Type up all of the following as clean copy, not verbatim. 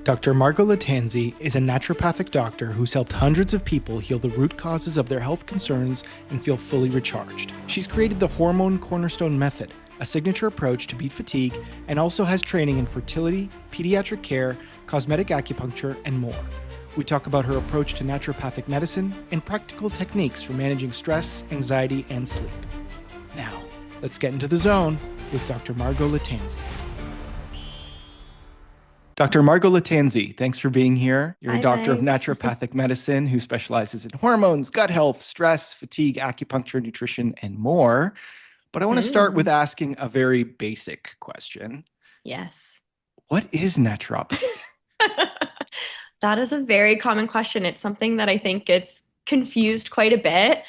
Dr. Margot Lattanzi is a naturopathic doctor who's helped hundreds of people heal the root causes of their health concerns and feel fully recharged. She's created the Hormone Cornerstone Method, a signature approach to beat fatigue, and also has training in fertility, pediatric care, cosmetic acupuncture, and more. We talk about her approach to naturopathic medicine and practical techniques for managing stress, anxiety, and sleep. Now, let's get into the zone with Dr. Margot Lattanzi. Dr. Margot Lattanzi, thanks for being here. You're a doctor of naturopathic medicine who specializes in hormones, gut health, stress, fatigue, acupuncture, nutrition, and more. But I want to start with asking a very basic question. Yes. What is naturopathy? That is a very common question. It's something that I think gets confused quite a bit.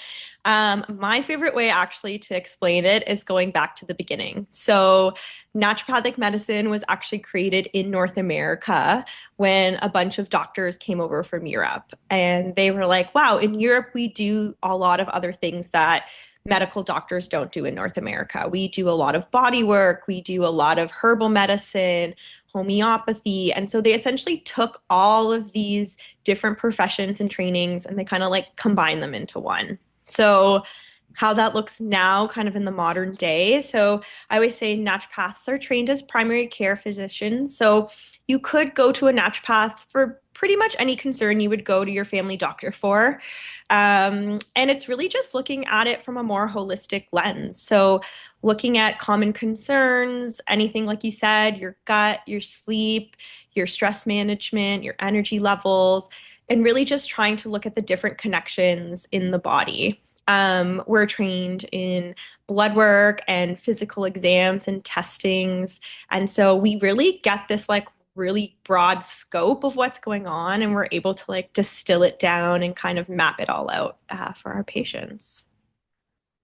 My favorite way actually to explain it is going back to the beginning. So naturopathic medicine was actually created in North America when a bunch of doctors came over from Europe. And they were like, wow, in Europe, we do a lot of other things that medical doctors don't do in North America. We do a lot of body work. We do a lot of herbal medicine, homeopathy. And so they essentially took all of these different professions and trainings and they kind of like combine them into one. So how that looks now kind of in the modern day. So I always say naturopaths are trained as primary care physicians. So you could go to a naturopath for pretty much any concern you would go to your family doctor for. And it's really just looking at it from a more holistic lens. So looking at common concerns, anything like you said, your gut, your sleep, your stress management, your energy levels, and really just trying to look at the different connections in the body. We're trained in blood work and physical exams and testings. And so we really get this like really broad scope of what's going on, and we're able to like distill it down and kind of map it all out for our patients.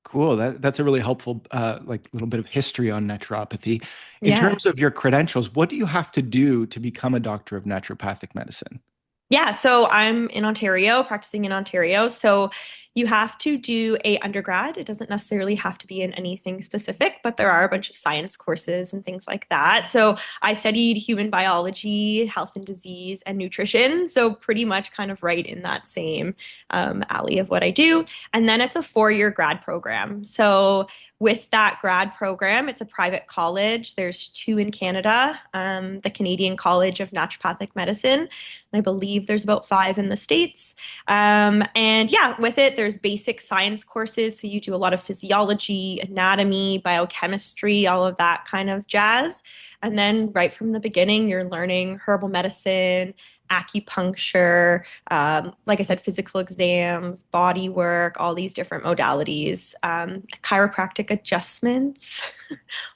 Cool. That's a really helpful, like little bit of history on naturopathy. In Yeah. terms of your credentials, what do you have to do to become a doctor of naturopathic medicine? Yeah, so I'm in Ontario, practicing in Ontario. So you have to do a undergrad. It doesn't necessarily have to be in anything specific, but there are a bunch of science courses and things like that. So I studied human biology, health and disease, and nutrition. So pretty much kind of right in that same alley of what I do. And then it's a 4-year grad program. So with that grad program, it's a private college. There's 2 in Canada, the Canadian College of Naturopathic Medicine. I believe there's about 5 in the States. And yeah, with it, there's basic science courses. So you do a lot of physiology, anatomy, biochemistry, all of that kind of jazz. And then right from the beginning, you're learning herbal medicine, acupuncture, like I said, physical exams, body work, all these different modalities, chiropractic adjustments,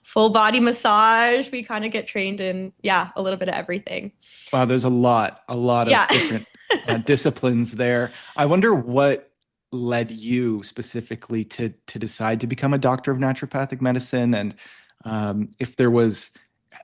full body massage. We kind of get trained in, yeah, a little bit of everything. Wow, there's a lot of Yeah. different disciplines there. I wonder what led you specifically to decide to become a doctor of naturopathic medicine, and if there was,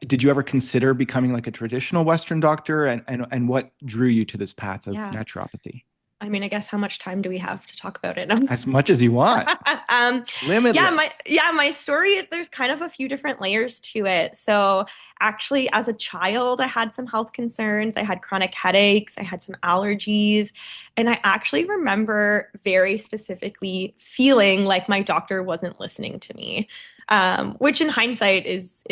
did you ever consider becoming like a traditional Western doctor, and what drew you to this path of Yeah. naturopathy? I mean, I guess how much time do we have to talk about it? As much as you want, um, yeah, my limitless. yeah, my story, there's kind of a few different layers to it. So actually, as a child, I had some health concerns. I had chronic headaches, I had some allergies, and I actually remember very specifically feeling like my doctor wasn't listening to me. Which in hindsight is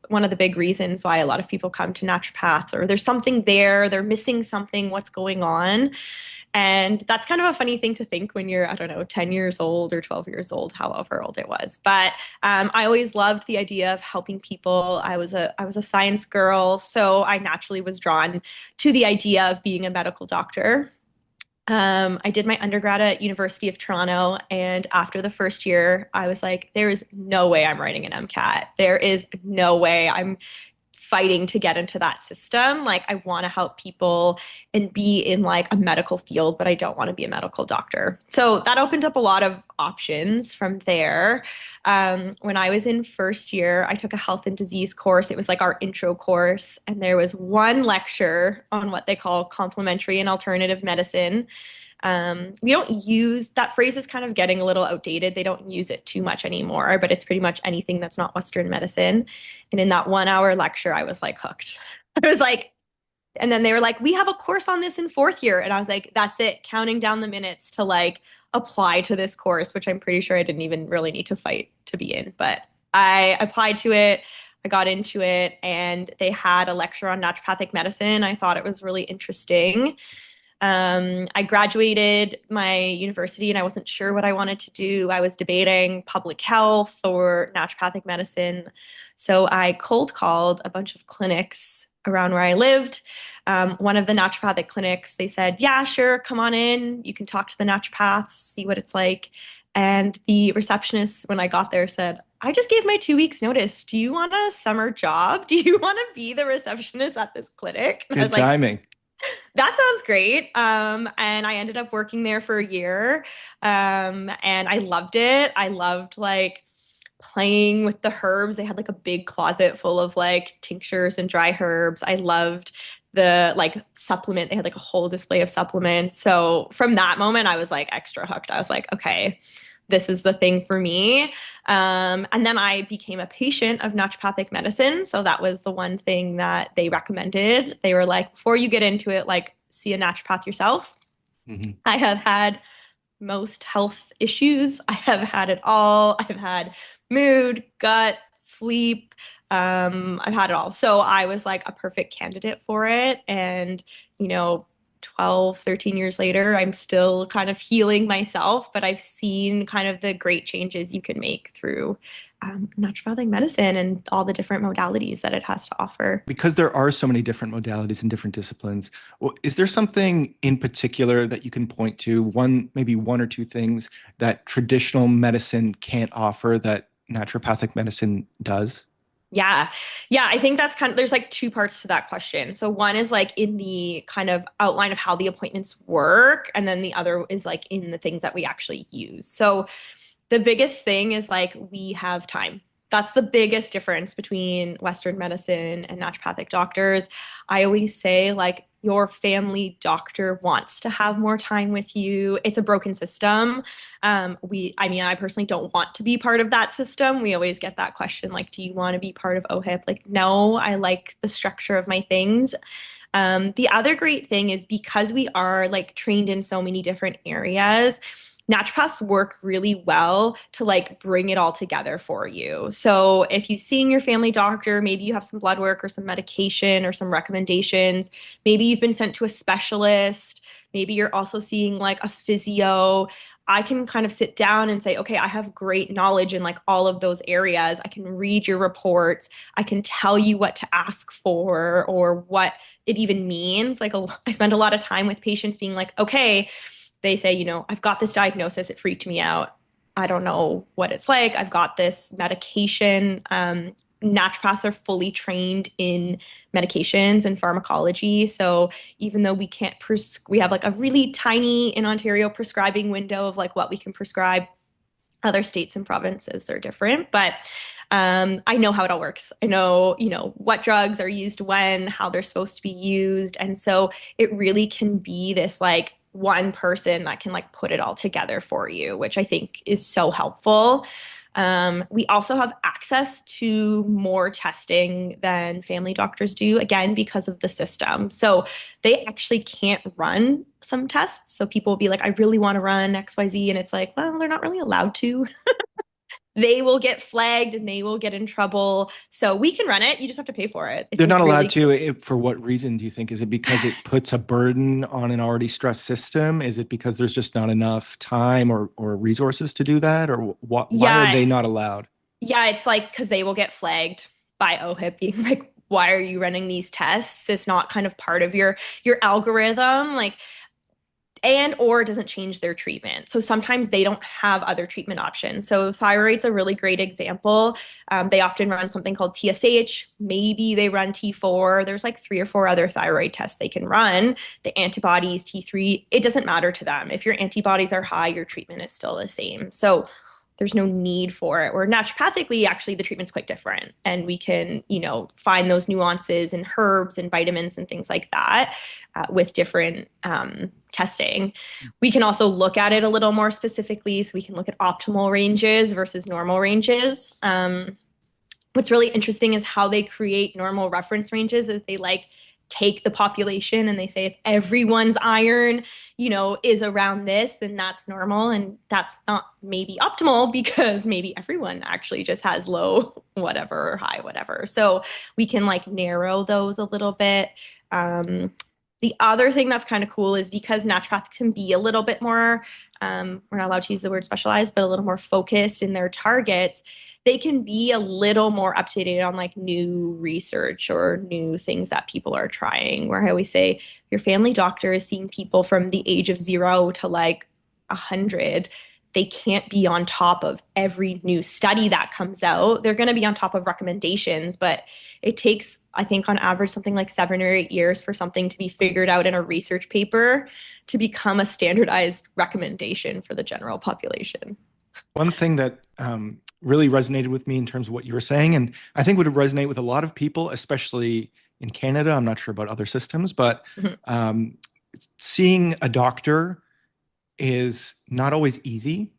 one of the big reasons why a lot of people come to naturopaths, or there's something there, they're missing something, what's going on. And that's kind of a funny thing to think when you're, I don't know, 10 years old or 12 years old, however old it was. But I always loved the idea of helping people. I was a science girl, so I naturally was drawn to the idea of being a medical doctor. I did my undergrad at University of Toronto, and after the first year, I was like, there is no way I'm writing an MCAT. There is no way I'm fighting to get into that system. Like, I want to help people and be in like a medical field, but I don't want to be a medical doctor. So that opened up a lot of options from there. When I was in first year, I took a health and disease course. It was like our intro course, and there was one lecture on what they call complementary and alternative medicine. We don't use that phrase, is kind of getting a little outdated. They don't use it too much anymore, but it's pretty much anything that's not Western medicine. And in that 1 hour lecture, I was like hooked. I was like, And then they were like, we have a course on this in fourth year. And I was like, that's it, counting down the minutes to like apply to this course, which I'm pretty sure I didn't even really need to fight to be in. But I applied to it. I got into it, and they had a lecture on naturopathic medicine. I thought it was really interesting. I graduated my university and I wasn't sure what I wanted to do. I was debating public health or naturopathic medicine. So I cold called a bunch of clinics around where I lived. One of the naturopathic clinics, they said, yeah, sure, come on in. You can talk to the naturopaths, see what it's like. And the receptionist, when I got there, said, I just gave my 2 weeks notice. Do you want a summer job? Do you want to be the receptionist at this clinic? And I Good was like, timing. that sounds great. And I ended up working there for a year. And I loved it. I loved like playing with the herbs. They had like a big closet full of like tinctures and dry herbs. I loved the like supplement. They had like a whole display of supplements. So from that moment, I was like extra hooked. I was like, okay, this is the thing for me. And then I became a patient of naturopathic medicine. So that was the one thing that they recommended. They were like, before you get into it, like see a naturopath yourself. Hmm. I have had most health issues. I have had it all. I've had mood, gut, sleep. I've had it all. So I was like a perfect candidate for it. And, you know, 12, 13 years later, I'm still kind of healing myself, but I've seen kind of the great changes you can make through naturopathic medicine and all the different modalities that it has to offer. Because there are so many different modalities and different disciplines, is there something in particular that you can point to, maybe one or two things that traditional medicine can't offer that naturopathic medicine does? Yeah. Yeah. I think that's kind of, there's like two parts to that question. So one is like in the kind of outline of how the appointments work. And then the other is like in the things that we actually use. So the biggest thing is like we have time. That's the biggest difference between Western medicine and naturopathic doctors. I always say, like, your family doctor wants to have more time with you. It's a broken system. I mean, I personally don't want to be part of that system. We always get that question, like, do you want to be part of OHIP? Like, no, I like the structure of my things. The other great thing is because we are like trained in so many different areas, naturopaths work really well to like bring it all together for you. So if you've seen your family doctor, maybe you have some blood work or some medication or some recommendations, maybe you've been sent to a specialist, maybe you're also seeing like a physio. I can kind of sit down and say, okay, I have great knowledge in like all of those areas. I can read your reports. I can tell you what to ask for or what it even means. Like I spend a lot of time with patients being like, okay, they say, you know, I've got this diagnosis. It freaked me out. I don't know what it's like. I've got this medication. Naturopaths are fully trained in medications and pharmacology. So even though we can't, we have like a really tiny in Ontario prescribing window of like what we can prescribe. Other states and provinces are different, but I know how it all works. I know, you know, what drugs are used when, how they're supposed to be used. And so it really can be this like one person that can like put it all together for you, which I think is so helpful. We also have access to more testing than family doctors do, again, because of the system. So they actually can't run some tests. So people will be like, I really want to run XYZ. And it's like, well, they're not really allowed to. They will get flagged and they will get in trouble. So we can run it. You just have to pay for it. It's They're a not allowed really to. For what reason do you think? Is it because it puts a burden on an already stressed system? Is it because there's just not enough time or resources to do that? Or why are yeah, they not allowed? yeah, it's like because they will get flagged by OHIP being like, why are you running these tests? It's not kind of part of your algorithm. Like and or it doesn't change their treatment. So sometimes they don't have other treatment options. So thyroid's a really great example. They often run something called TSH. Maybe they run T4. There's like 3 or 4 other thyroid tests they can run. The antibodies, T3, it doesn't matter to them. If your antibodies are high, your treatment is still the same. So there's no need for it. Or naturopathically, actually, the treatment's quite different. And we can, you know, find those nuances in herbs and vitamins and things like that with different testing. We can also look at it a little more specifically. So we can look at optimal ranges versus normal ranges. What's really interesting is how they create normal reference ranges is they like take the population and they say if everyone's iron, is around this, then that's normal. And that's not maybe optimal because maybe everyone actually just has low whatever or high whatever. So we can like narrow those a little bit. The other thing that's kind of cool is because naturopaths can be a little bit more, we're not allowed to use the word specialized, but a little more focused in their targets, they can be a little more up to date on like new research or new things that people are trying. Where I always say your family doctor is seeing people from the age of 0 to like 100. They can't be on top of every new study that comes out. They're going to be on top of recommendations, but it takes, I think, on average, something like 7 or 8 years for something to be figured out in a research paper to become a standardized recommendation for the general population. One thing that really resonated with me in terms of what you were saying, and I think would resonate with a lot of people, especially in Canada. I'm not sure about other systems, but seeing a doctor is not always easy.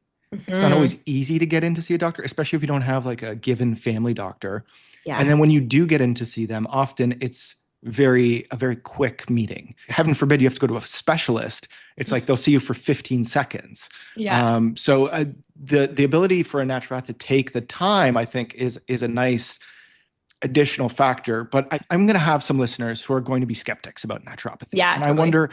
It's not always easy to get in to see a doctor, especially if you don't have like a given family doctor. Yeah. And then when you do get in to see them, often it's a very quick meeting. Heaven forbid you have to go to a specialist. It's like they'll see you for 15 seconds. Yeah. So the ability for a naturopath to take the time, I think, is a nice additional factor. But I'm going to have some listeners who are going to be skeptics about naturopathy. Yeah, and totally. I wonder,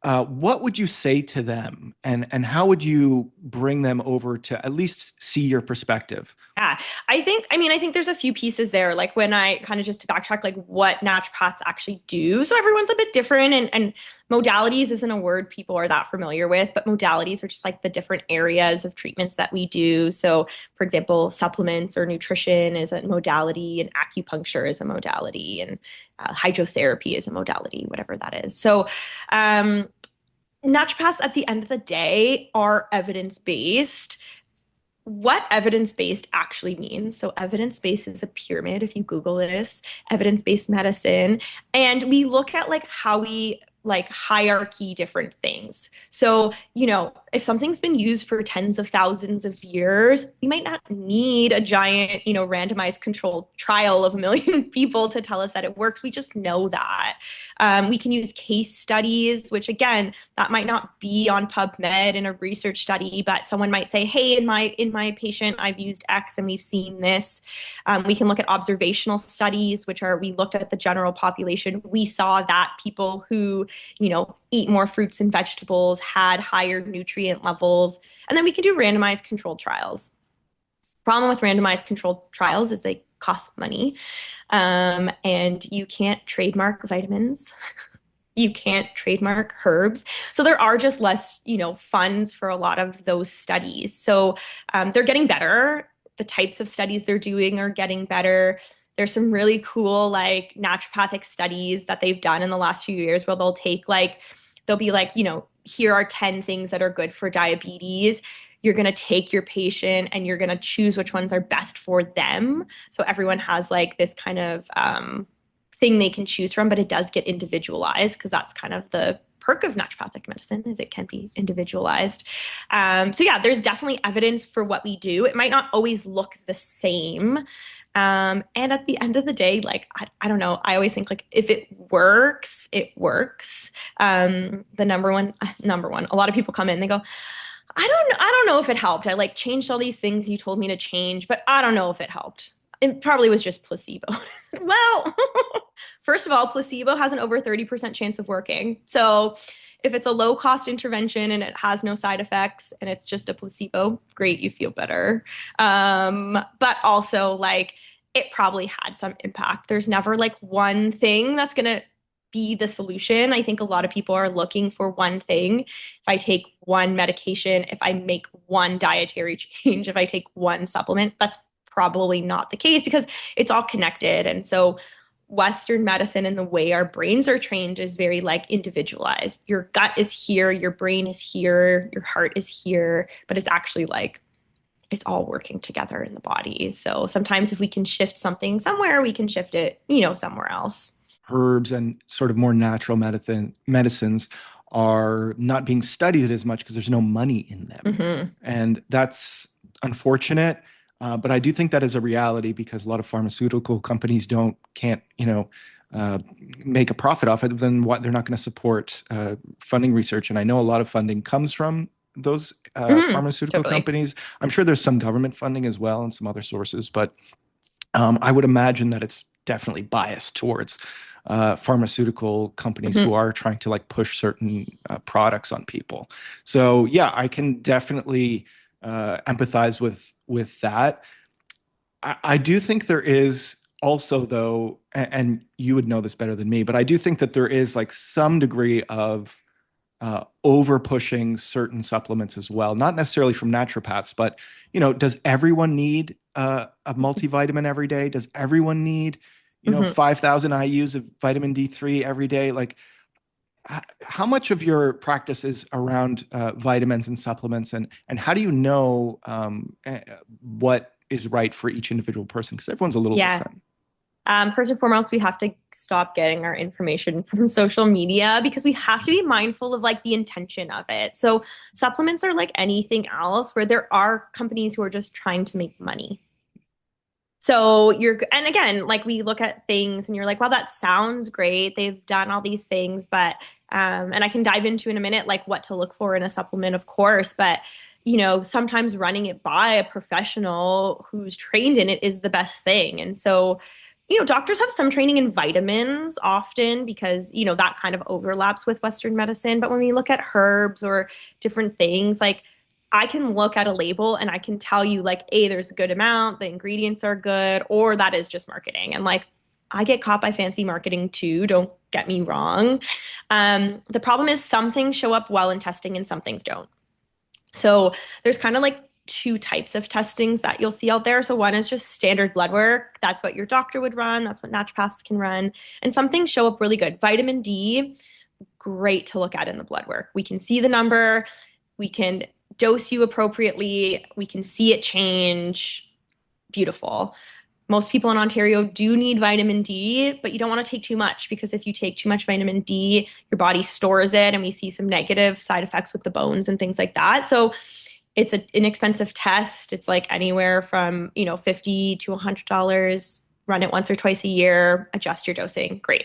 what would you say to them, and how would you bring them over to at least see your perspective? Yeah, I think there's a few pieces there. Like when I kind of just to backtrack, like what naturopaths actually do. So everyone's a bit different, and modalities isn't a word people are that familiar with, but modalities are just like the different areas of treatments that we do. So, for example, supplements or nutrition is a modality, and acupuncture is a modality, and hydrotherapy is a modality, whatever that is. So, naturopaths at the end of the day are evidence-based. What evidence-based actually means. So evidence-based is a pyramid. If you Google this, evidence-based medicine, and we look at like how we like hierarchy different things. So, if something's been used for tens of thousands of years, we might not need a giant, randomized controlled trial of 1 million people to tell us that it works. We just know that. We can use case studies, which again, that might not be on PubMed in a research study, but someone might say, hey, in my patient, I've used X and we've seen this. We can look at observational studies, which are, we looked at the general population. We saw that people who eat more fruits and vegetables had higher nutrient levels. And then we can do randomized controlled trials. Problem with randomized controlled trials is they cost money. And you can't trademark vitamins. You can't trademark herbs. So there are just less, funds for a lot of those studies. So they're getting better. The types of studies they're doing are getting better. There's some really cool like naturopathic studies that they've done in the last few years where they'll be like, here are 10 things that are good for diabetes. You're going to take your patient and you're going to choose which ones are best for them. So everyone has like this kind of thing they can choose from, but it does get individualized because that's kind of the perk of naturopathic medicine is it can be individualized. So yeah, there's definitely evidence for what we do. It might not always look the same. And at the end of the day, like, I don't know. I always think like if it works, it works. The number one, a lot of people come in, they go, I don't know if it helped. I like changed all these things you told me to change, but I don't know if it helped. It probably was just placebo. Well, first of all, placebo has an over 30% chance of working. So if it's a low cost intervention and it has no side effects and it's just a placebo, great, you feel better. But also like it probably had some impact. There's never like one thing that's going to be the solution. I think a lot of people are looking for one thing. If I take one medication, if I make one dietary change, if I take one supplement, that's probably not the case because it's all connected. And so Western medicine and the way our brains are trained is very like individualized. Your gut is here, your brain is here, your heart is here, but it's actually like it's all working together in the body. So sometimes if we can shift something somewhere, we can shift it, somewhere else. Herbs and sort of more natural medicines are not being studied as much because there's no money in them. Mm-hmm. And that's unfortunate. But I do think that is a reality because a lot of pharmaceutical companies can't uh, make a profit off it, then what, they're not going to support funding research. And I know a lot of funding comes from those pharmaceutical Totally. companies. I'm sure there's some government funding as well and some other sources, but I would imagine that it's definitely biased towards pharmaceutical companies who are trying to like push certain products on people. So yeah, I can definitely empathize with that. I do think there is also, though, and you would know this better than me, but I do think that there is like some degree of over pushing certain supplements as well. Not necessarily from naturopaths, but does everyone need a multivitamin every day? Does everyone need 5,000 IUs of vitamin D3 every day? Like, how much of your practice is around vitamins and supplements, and how do you know what is right for each individual person? Because everyone's a little Yeah. different. First and foremost, we have to stop getting our information from social media because we have to be mindful of like the intention of it. So supplements are like anything else where there are companies who are just trying to make money. So and again, like we look at things and you're like, wow, that sounds great. They've done all these things, but, and I can dive into in a minute, like what to look for in a supplement, of course, but sometimes running it by a professional who's trained in it is the best thing. And so, doctors have some training in vitamins often because, that kind of overlaps with Western medicine. But when we look at herbs or different things, like I can look at a label and I can tell you like, A, there's a good amount, the ingredients are good, or that is just marketing. And like, I get caught by fancy marketing too. Don't get me wrong. The problem is some things show up well in testing and some things don't. So there's kind of like two types of testings that you'll see out there. So one is just standard blood work. That's what your doctor would run. That's what naturopaths can run. And some things show up really good. Vitamin D, great to look at in the blood work. We can see the number. We can dose you appropriately. We can see it change. Beautiful. Most people in Ontario do need vitamin D, but you don't want to take too much because if you take too much vitamin D, your body stores it and we see some negative side effects with the bones and things like that. So it's an inexpensive test. It's like anywhere from, $50 to $100. Run it once or twice a year, adjust your dosing. Great.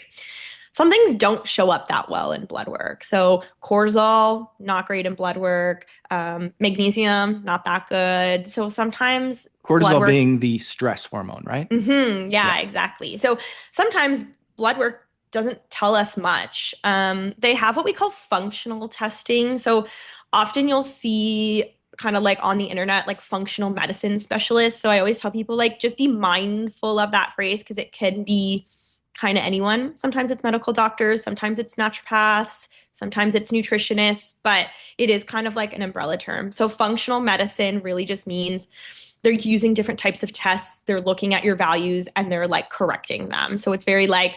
Some things don't show up that well in blood work. So cortisol, not great in blood work. Magnesium, not that good. So sometimes blood Cortisol work. being the stress hormone, right? Yeah, Yeah. exactly. So sometimes blood work doesn't tell us much. They have what we call functional testing. So often you'll see kind of like on the internet, like functional medicine specialists. So I always tell people like just be mindful of that phrase because it can be kind of anyone. Sometimes it's medical doctors, sometimes it's naturopaths, sometimes it's nutritionists, but it is kind of like an umbrella term. So functional medicine really just means they're using different types of tests. They're looking at your values and they're like correcting them. So it's very like,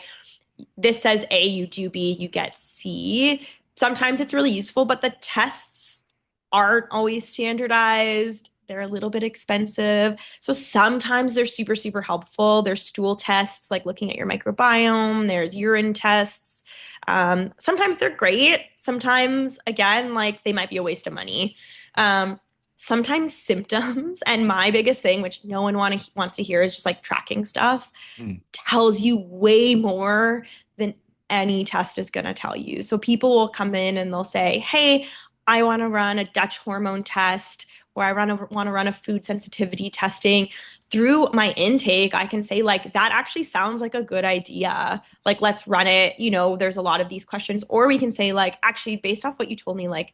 this says A, you do B, you get C. Sometimes it's really useful, but the tests aren't always standardized. They're a little bit expensive. So sometimes they're super, super helpful. There's stool tests, like looking at your microbiome. There's urine tests. Sometimes they're great. Sometimes, again, like they might be a waste of money. Sometimes symptoms, and my biggest thing, which no one wants to hear, is just like tracking stuff, tells you way more than any test is going to tell you. So people will come in and they'll say, hey, I want to run a Dutch hormone test, or I want to run a food sensitivity testing. Through my intake, I can say like, that actually sounds like a good idea. Like, let's run it. There's a lot of these questions. Or we can say like, actually, based off what you told me, like,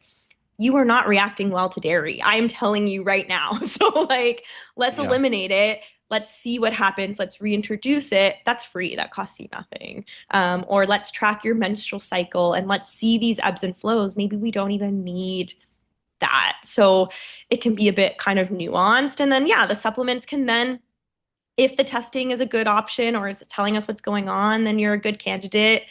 you are not reacting well to dairy. I am telling you right now. So like, let's Yeah. eliminate it. Let's see what happens. Let's reintroduce it. That's free. That costs you nothing. Or let's track your menstrual cycle and let's see these ebbs and flows. Maybe we don't even need that. So it can be a bit kind of nuanced. And then, yeah, the supplements can then, if the testing is a good option or it's telling us what's going on, then you're a good candidate.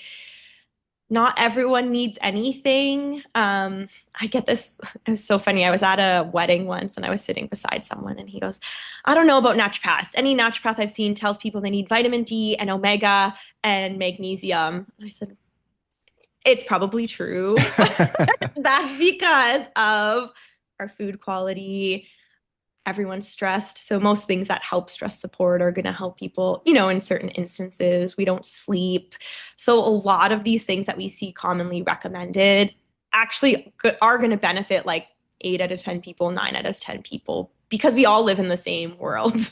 Not everyone needs anything. I get this. It was so funny. I was at a wedding once and I was sitting beside someone and he goes, I don't know about naturopaths. Any naturopath I've seen tells people they need vitamin D and omega and magnesium. And I said, it's probably true. That's because of our food quality, everyone's stressed. So most things that help stress support are going to help people, in certain instances. We don't sleep. So a lot of these things that we see commonly recommended actually are going to benefit like 8 out of 10 people, 9 out of 10 people, because we all live in the same world.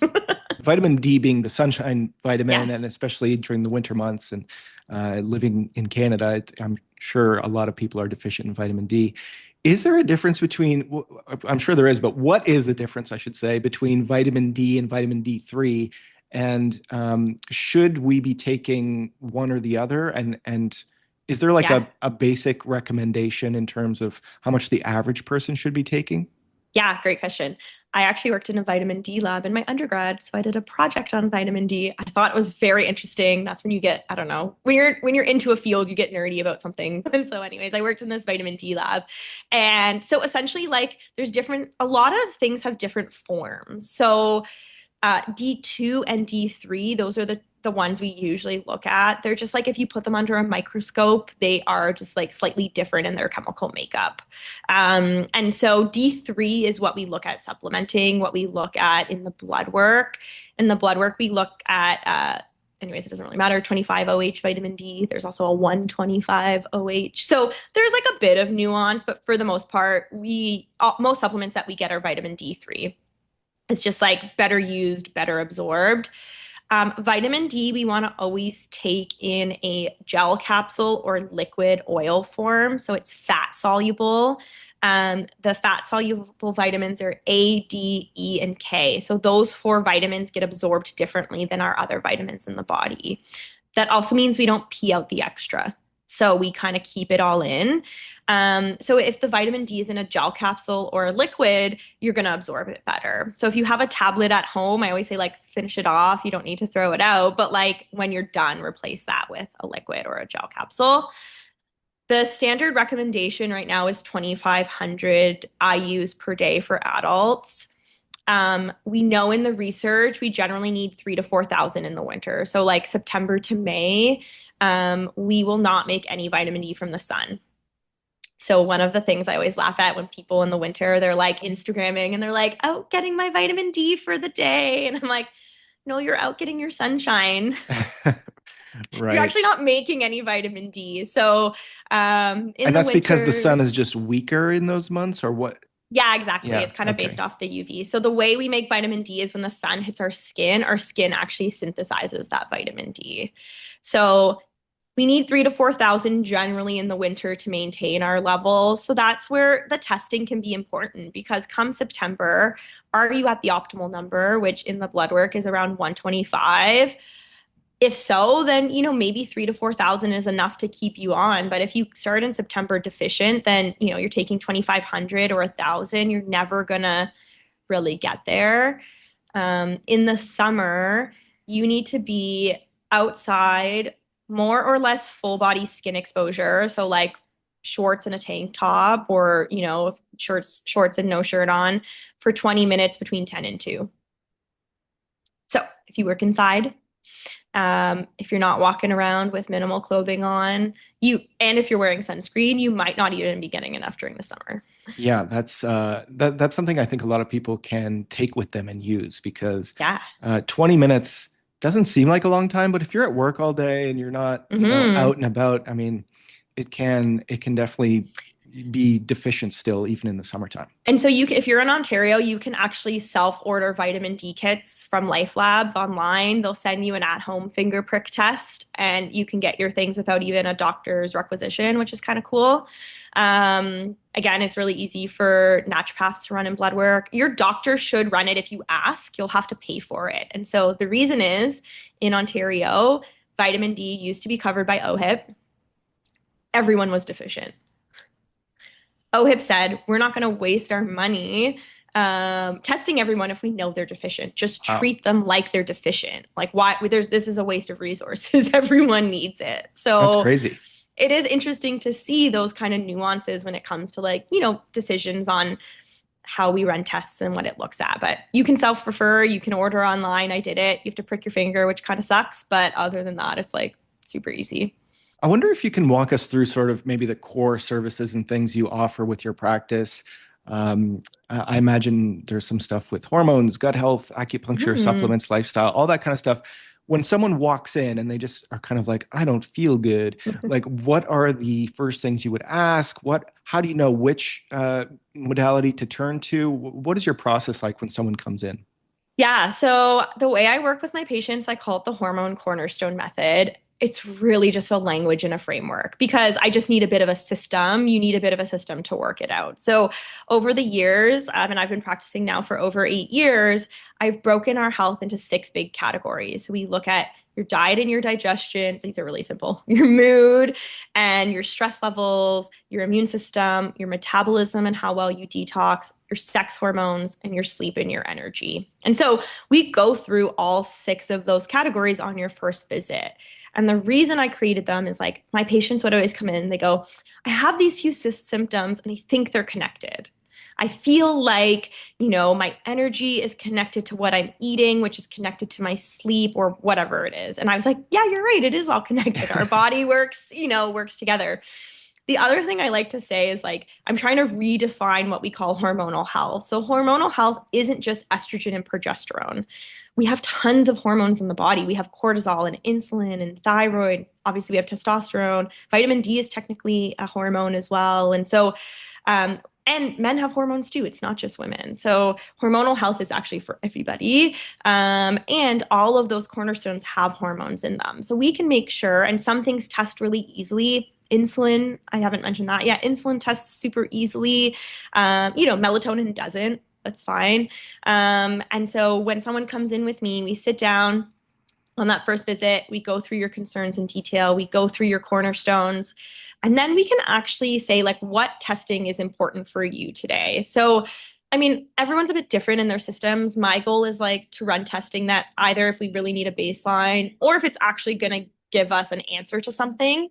Vitamin D being the sunshine Yeah. vitamin, and especially during the winter months and living in Canada, I'm sure a lot of people are deficient in vitamin D. Is there a difference between, I'm sure there is, but what is the difference, I should say, between vitamin D and vitamin D3? And should we be taking one or the other? And is there like Yeah. a basic recommendation in terms of how much the average person should be taking? Yeah, great question. I actually worked in a vitamin D lab in my undergrad, so I did a project on vitamin D. I thought it was very interesting. That's when you get, I don't know, when you're into a field, you get nerdy about something. And so anyways, I worked in this vitamin D lab. And so essentially like there's a lot of things have different forms. So D2 and D3, those are the ones we usually look at. They're just like if you put them under a microscope, they are just like slightly different in their chemical makeup. And so D3 is what we look at supplementing, what we look at in the blood work. In the blood work, we look at, anyways, it doesn't really matter, 25 OH vitamin D. There's also a 125 OH. So there's like a bit of nuance, but for the most part, most supplements that we get are vitamin D3. It's just like better used, better absorbed. Vitamin D, we want to always take in a gel capsule or liquid oil form. So it's fat soluble. The fat soluble vitamins are A, D, E, and K. So those four vitamins get absorbed differently than our other vitamins in the body. That also means we don't pee out the extra. So we kind of keep it all in. So if the vitamin D is in a gel capsule or a liquid, you're going to absorb it better. So if you have a tablet at home, I always say like finish it off. You don't need to throw it out, but like when you're done, replace that with a liquid or a gel capsule. The standard recommendation right now is 2,500 IUs per day for adults. We know in the research we generally need 3 to 4,000 in the winter. So like September to May, we will not make any vitamin D from the sun. So one of the things I always laugh at when people in the winter, they're like Instagramming and they're like, out getting my vitamin D for the day. And I'm like, no, you're out getting your sunshine. You're Right. actually not making any vitamin D. So in And the that's because the winter, sun is just weaker in those months, or what? yeah, exactly. Yeah. It's kind of based Okay. off the UV. So the way we make vitamin D is when the sun hits our skin actually synthesizes that vitamin D. So we need 3 to 4,000 generally in the winter to maintain our levels. So that's where the testing can be important because come September, are you at the optimal number, which in the blood work is around 125? If so, then maybe 3 to 4,000 is enough to keep you on. But if you start in September deficient, then you're taking 2,500 or 1,000. You're never gonna really get there. In the summer, you need to be outside, more or less full body skin exposure. So like shorts and a tank top, or shorts and no shirt on for 20 minutes between 10 and 2. So if you work inside, if you're not walking around with minimal clothing on, and if you're wearing sunscreen, you might not even be getting enough during the summer. Yeah, that's something I think a lot of people can take with them and use because Yeah. 20 minutes doesn't seem like a long time, but if you're at work all day and you're not, Hmm. out and about, I mean, it can definitely be deficient still, even in the summertime. And so if you're in Ontario, you can actually self-order vitamin D kits from Life Labs online. They'll send you an at-home finger prick test, and you can get your things without even a doctor's requisition, which is kind of cool. Again, it's really easy for naturopaths to run in blood work. Your doctor should run it if you ask. You'll have to pay for it. And so the reason is in Ontario, vitamin D used to be covered by OHIP. Everyone was deficient. OHIP said, we're not going to waste our money testing everyone if we know they're deficient. Just Wow, treat them like they're deficient. Like why this is a waste of resources. Everyone needs it. that's So crazy. it is interesting to see those kind of nuances when it comes to like, decisions on how we run tests and what it looks at. But you can self-refer, you can order online. I did it. You have to prick your finger, which kind of sucks. But other than that, it's like super easy. I wonder if you can walk us through sort of maybe the core services and things you offer with your practice. I imagine there's some stuff with hormones, gut health, acupuncture, Mhm. supplements, lifestyle, all that kind of stuff. When someone walks in and they just are kind of like, I don't feel good, like what are the first things you would ask? How do you know which modality to turn to? What is your process like when someone comes in? Yeah, so the way I work with my patients, I call it the hormone cornerstone method. It's really just a language and a framework because I just need a bit of a system. You need a bit of a system to work it out. So, over the years, and I've been practicing now for over 8 years, I've broken our health into six big categories. So, we look at your diet and your digestion. These are really simple. Your mood and your stress levels, your immune system, your metabolism and how well you detox, your sex hormones, and your sleep and your energy. And so we go through all six of those categories on your first visit. And the reason I created them is like my patients would always come in and they go, I have these few symptoms and I think they're connected. I feel like, my energy is connected to what I'm eating, which is connected to my sleep or whatever it is. And I was like, yeah, you're right. It is all connected. Our body works together. The other thing I like to say is like, I'm trying to redefine what we call hormonal health. So, hormonal health isn't just estrogen and progesterone. We have tons of hormones in the body. We have cortisol and insulin and thyroid. Obviously, we have testosterone. Vitamin D is technically a hormone as well. Um, and men have hormones too. It's not just women. So, hormonal health is actually for everybody. And all of those cornerstones have hormones in them. So, we can make sure, and some things test really easily. Insulin, I haven't mentioned that yet. Insulin tests super easily. Melatonin doesn't. That's fine. And so when someone comes in with me, we sit down on that first visit, we go through your concerns in detail, we go through your cornerstones, and then we can actually say, like, what testing is important for you today. So, I mean, everyone's a bit different in their systems. My goal is like to run testing that either if we really need a baseline or if it's actually going to give us an answer to something.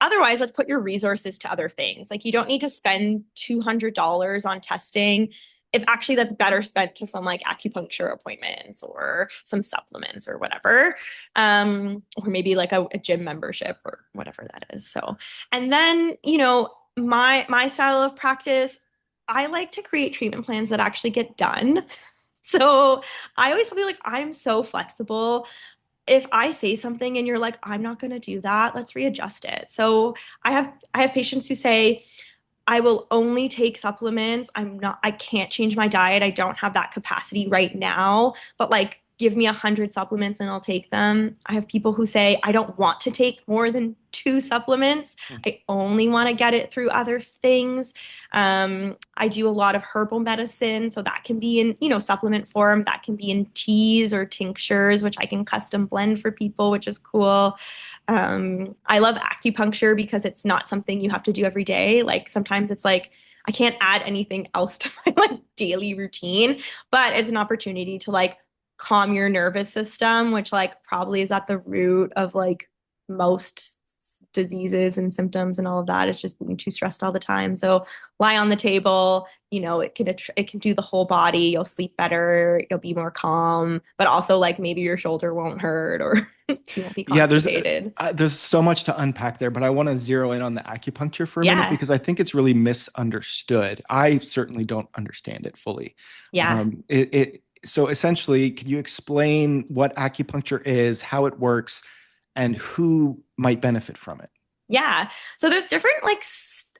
Otherwise, let's put your resources to other things. Like you don't need to spend $200 on testing if actually that's better spent to some like acupuncture appointments or some supplements or whatever. Or maybe like a gym membership or whatever that is. So, and then, my style of practice, I like to create treatment plans that actually get done. So I always tell people like I'm so flexible. If I say something and you're like, I'm not going to do that, let's readjust it. So I have patients who say, I will only take supplements. I can't change my diet. I don't have that capacity right now, but like give me 100 supplements and I'll take them. I have people who say, I don't want to take more than two supplements. I only want to get it through other things. I do a lot of herbal medicine. So that can be in, supplement form. That can be in teas or tinctures, which I can custom blend for people, which is cool. I love acupuncture because it's not something you have to do every day. Like sometimes it's like, I can't add anything else to my like daily routine, but it's an opportunity to like calm your nervous system, which like probably is at the root of like most diseases and symptoms and all of that. It's just being too stressed all the time. So lie on the table, it can do the whole body. You'll sleep better, you'll be more calm, but also like maybe your shoulder won't hurt or you won't be Yeah, constipated. there's so much to unpack there, but I want to zero in on the acupuncture for a minute Yeah. because I think it's really misunderstood. I certainly don't understand it fully. Yeah. So essentially, can you explain what acupuncture is, how it works, and who might benefit from it? Yeah. So there's different like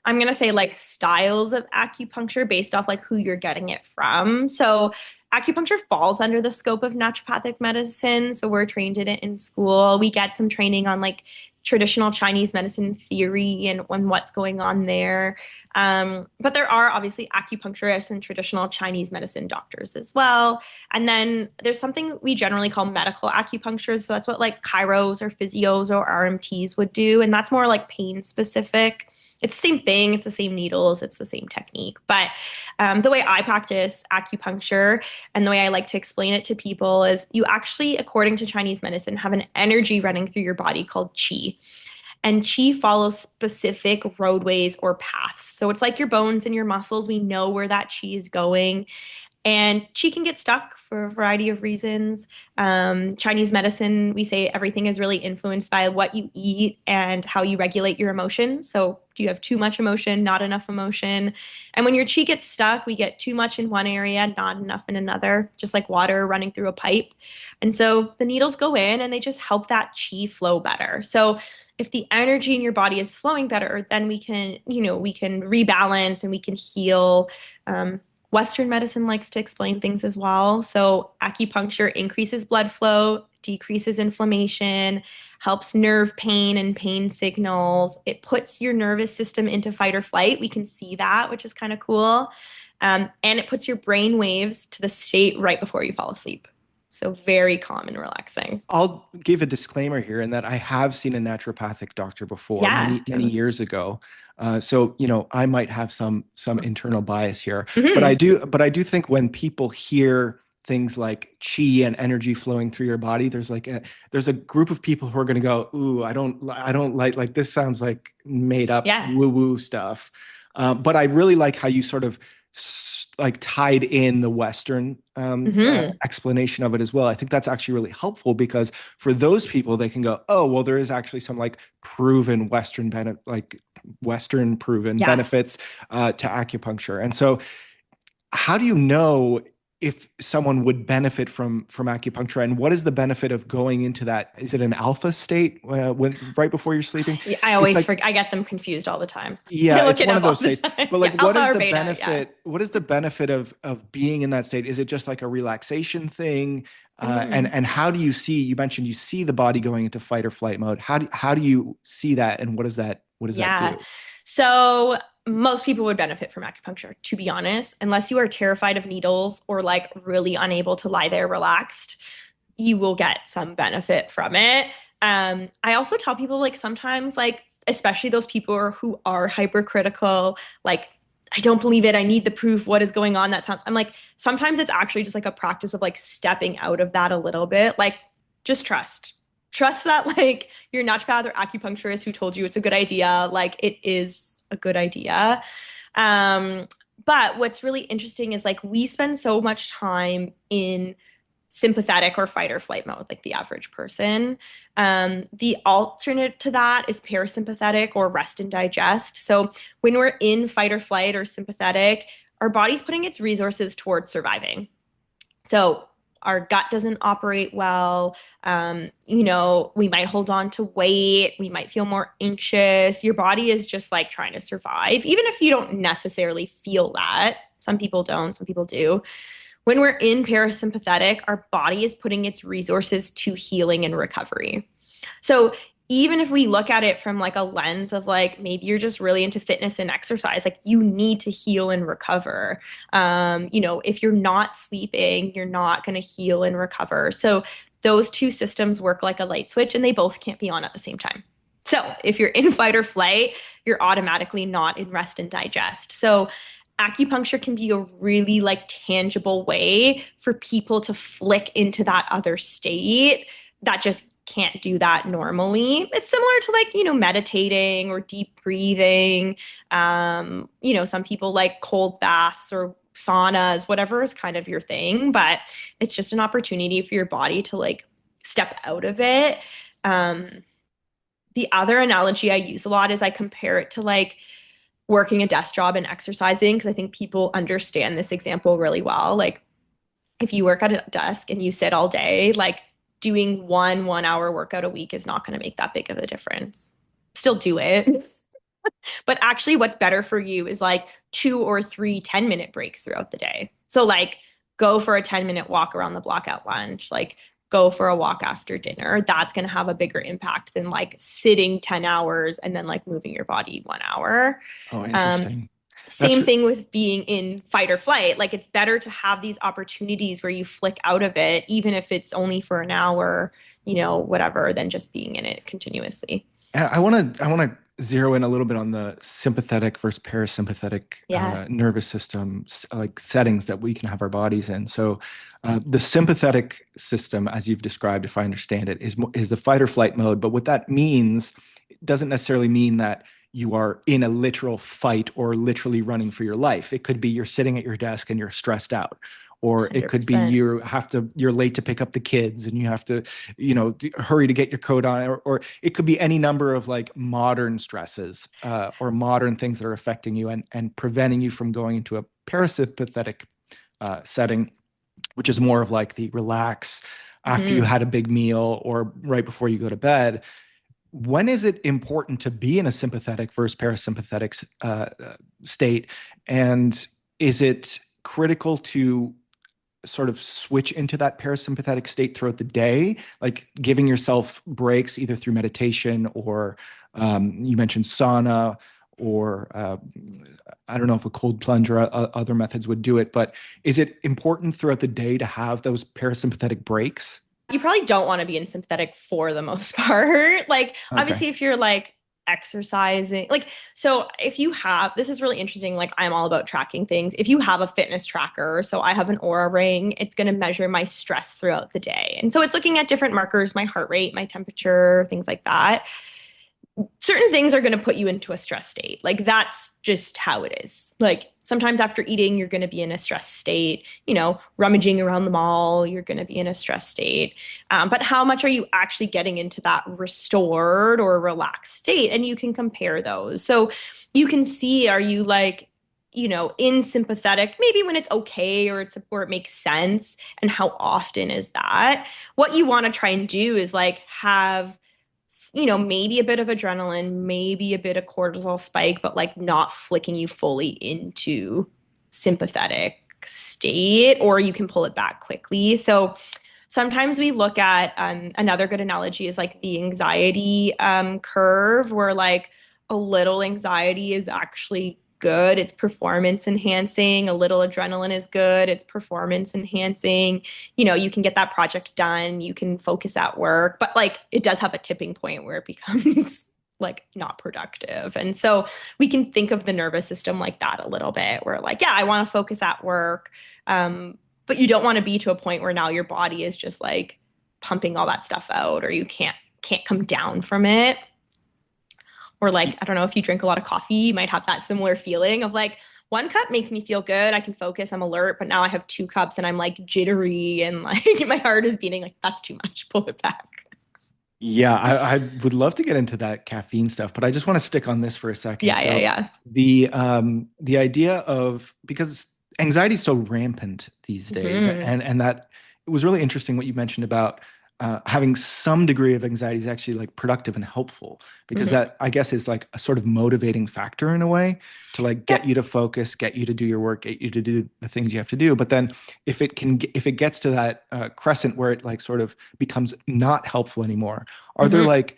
I'm going to say like styles of acupuncture based off like who you're getting it from. So acupuncture falls under the scope of naturopathic medicine. So we're trained in it in school. We get some training on like traditional Chinese medicine theory and what's going on there. But there are obviously acupuncturists and traditional Chinese medicine doctors as well. And then there's something we generally call medical acupuncture. So that's what like chiros or physios or RMTs would do. And that's more like pain specific. It's the same thing. It's the same needles. It's the same technique. But the way I practice acupuncture and the way I like to explain it to people is you actually, according to Chinese medicine, have an energy running through your body called qi. And qi follows specific roadways or paths. So it's like your bones and your muscles. We know where that qi is going. And she can get stuck for a variety of reasons. Chinese medicine, we say everything is really influenced by what you eat and how you regulate your emotions. So, do you have too much emotion, not enough emotion? And when your chi gets stuck, we get too much in one area, not enough in another, just like water running through a pipe. And so the needles go in and they just help that chi flow better. So, if the energy in your body is flowing better, then we can rebalance and we can heal. Western medicine likes to explain things as well. So, acupuncture increases blood flow, decreases inflammation, helps nerve pain and pain signals. It puts your nervous system into fight or flight. We can see that, which is kind of cool. And it puts your brain waves to the state right before you fall asleep. So, very calm and relaxing. I'll give a disclaimer here in that I have seen a naturopathic doctor before Yeah, many totally. years ago. So, I might have some internal bias here, but Mhm. I do think when people hear things like chi and energy flowing through your body, there's a group of people who are going to go, "Ooh, I don't like this. Sounds like made up Yeah. woo woo stuff." But I really like how you sort of like tied in the Western Hmm. explanation of it as well. I think that's actually really helpful because for those people, they can go, oh, well, there is actually some like proven Western proven Yeah. benefits to acupuncture. And so how do you know if someone would benefit from acupuncture, and what is the benefit of going into that? Is it an alpha state when right before you're sleeping? Yeah, I It's always like, forget. I get them confused all the time. I yeah, look it's it one up of all those the states. time. But like Yeah, what alpha is or the beta. Yeah. benefit? What is the benefit of being in that state? Is it just like a relaxation thing? Hmm. And how do you see, you mentioned you see the body going into fight or flight mode. How do you see that, and what does that Yeah. do? So most people would benefit from acupuncture, to be honest, unless you are terrified of needles or like really unable to lie there relaxed, you will get some benefit from it. I also tell people like sometimes like especially those people who are hypercritical, like I don't believe it. I need the proof. What is going on? That sounds. I'm like sometimes it's actually just like a practice of like stepping out of that a little bit. Like just trust. Trust that like your naturopath or acupuncturist who told you it's a good idea, like it is a good idea. Um, but what's really interesting is like we spend so much time in sympathetic or fight or flight mode, like the average person. The alternate to that is parasympathetic or rest and digest. So when we're in fight or flight or sympathetic, our body's putting its resources towards surviving. So our gut doesn't operate well. We might hold on to weight. We might feel more anxious. Your body is just like trying to survive, even if you don't necessarily feel that. Some people don't, some people do. When we're in parasympathetic, our body is putting its resources to healing and recovery. So even if we look at it from like a lens of like maybe you're just really into fitness and exercise, like you need to heal and recover. If you're not sleeping, you're not going to heal and recover. So those two systems work like a light switch and they both can't be on at the same time. So if you're in fight or flight, you're automatically not in rest and digest. So acupuncture can be a really like tangible way for people to flick into that other state that just can't do that normally. It's similar to like, meditating or deep breathing. Some people like cold baths or saunas, whatever is kind of your thing, but it's just an opportunity for your body to like step out of it. Um, the other analogy I use a lot is I compare it to like working a desk job and exercising because I think people understand this example really well. Like if you work at a desk and you sit all day, like doing 1 hour workout a week is not going to make that big of a difference. Still do it. But actually, what's better for you is like 2 or 3 10-minute breaks throughout the day. So, like, go for a 10-minute walk around the block at lunch, like, go for a walk after dinner. That's going to have a bigger impact than like sitting 10 hours and then like moving your body 1 hour. Oh, Um, interesting. That's Same thing with being in fight or flight. Like it's better to have these opportunities where you flick out of it, even if it's only for an hour, whatever, than just being in it continuously. And I want to zero in a little bit on the sympathetic versus parasympathetic Yeah. nervous system like settings that we can have our bodies in. So, the sympathetic system, as you've described, if I understand it, is the fight or flight mode. But what that means it doesn't necessarily mean that you are in a literal fight or literally running for your life. It could be you're sitting at your desk and you're stressed out, or it could be 100%. you're late to pick up the kids and you have to, hurry to get your coat on, or it could be any number of like modern stresses, or modern things that are affecting you and preventing you from going into a parasympathetic setting, which is more of like the relax after you Mhm. had a big meal or right before you go to bed. When is it important to be in a sympathetic versus parasympathetic state? And is it critical to sort of switch into that parasympathetic state throughout the day, like giving yourself breaks either through meditation or you mentioned sauna, or I don't know if a cold plunge or other methods would do it, but is it important throughout the day to have those parasympathetic breaks? You probably don't want to be in sympathetic for the most part. Like, Okay. obviously, if you're like exercising, like, so if you have, this is really interesting. Like, I'm all about tracking things. If you have a fitness tracker, so I have an Aura ring, it's going to measure my stress throughout the day. And so it's looking at different markers, my heart rate, my temperature, things like that. Certain things are going to put you into a stress state. Like that's just how it is. Like sometimes after eating, you're going to be in a stress state. Rummaging around the mall, you're going to be in a stress state. But how much are you actually getting into that restored or relaxed state? And you can compare those. So you can see, are you like, in sympathetic, maybe when it's okay or it makes sense, and how often is that? What you want to try and do is like have maybe a bit of adrenaline, maybe a bit of cortisol spike, but like not flicking you fully into sympathetic state, or you can pull it back quickly. So sometimes we look at another good analogy is like the anxiety curve, where like a little anxiety is actually good. It's performance enhancing. A little adrenaline is good. It's performance enhancing. You can get that project done. You can focus at work, but like it does have a tipping point where it becomes like not productive. And so we can think of the nervous system like that a little bit, where like, yeah, I want to focus at work. But you don't want to be to a point where now your body is just like pumping all that stuff out, or you can't come down from it. Or like, I don't know, if you drink a lot of coffee, you might have that similar feeling of like, one cup makes me feel good. I can focus. I'm alert. But now I have two cups and I'm like jittery and like my heart is beating. Like, that's too much. Pull it back. Yeah, I would love to get into that caffeine stuff, but I just want to stick on this for a second. Yeah, yeah, So yeah. the idea of, because anxiety is so rampant these days, Hmm. and that it was really interesting what you mentioned about having some degree of anxiety is actually like productive and helpful, because Hmm. that, I guess, is like a sort of motivating factor in a way to like Yep. get you to focus, get you to do your work, get you to do the things you have to do. But then if it gets to that crescent where it like sort of becomes not helpful anymore, are there Hmm. like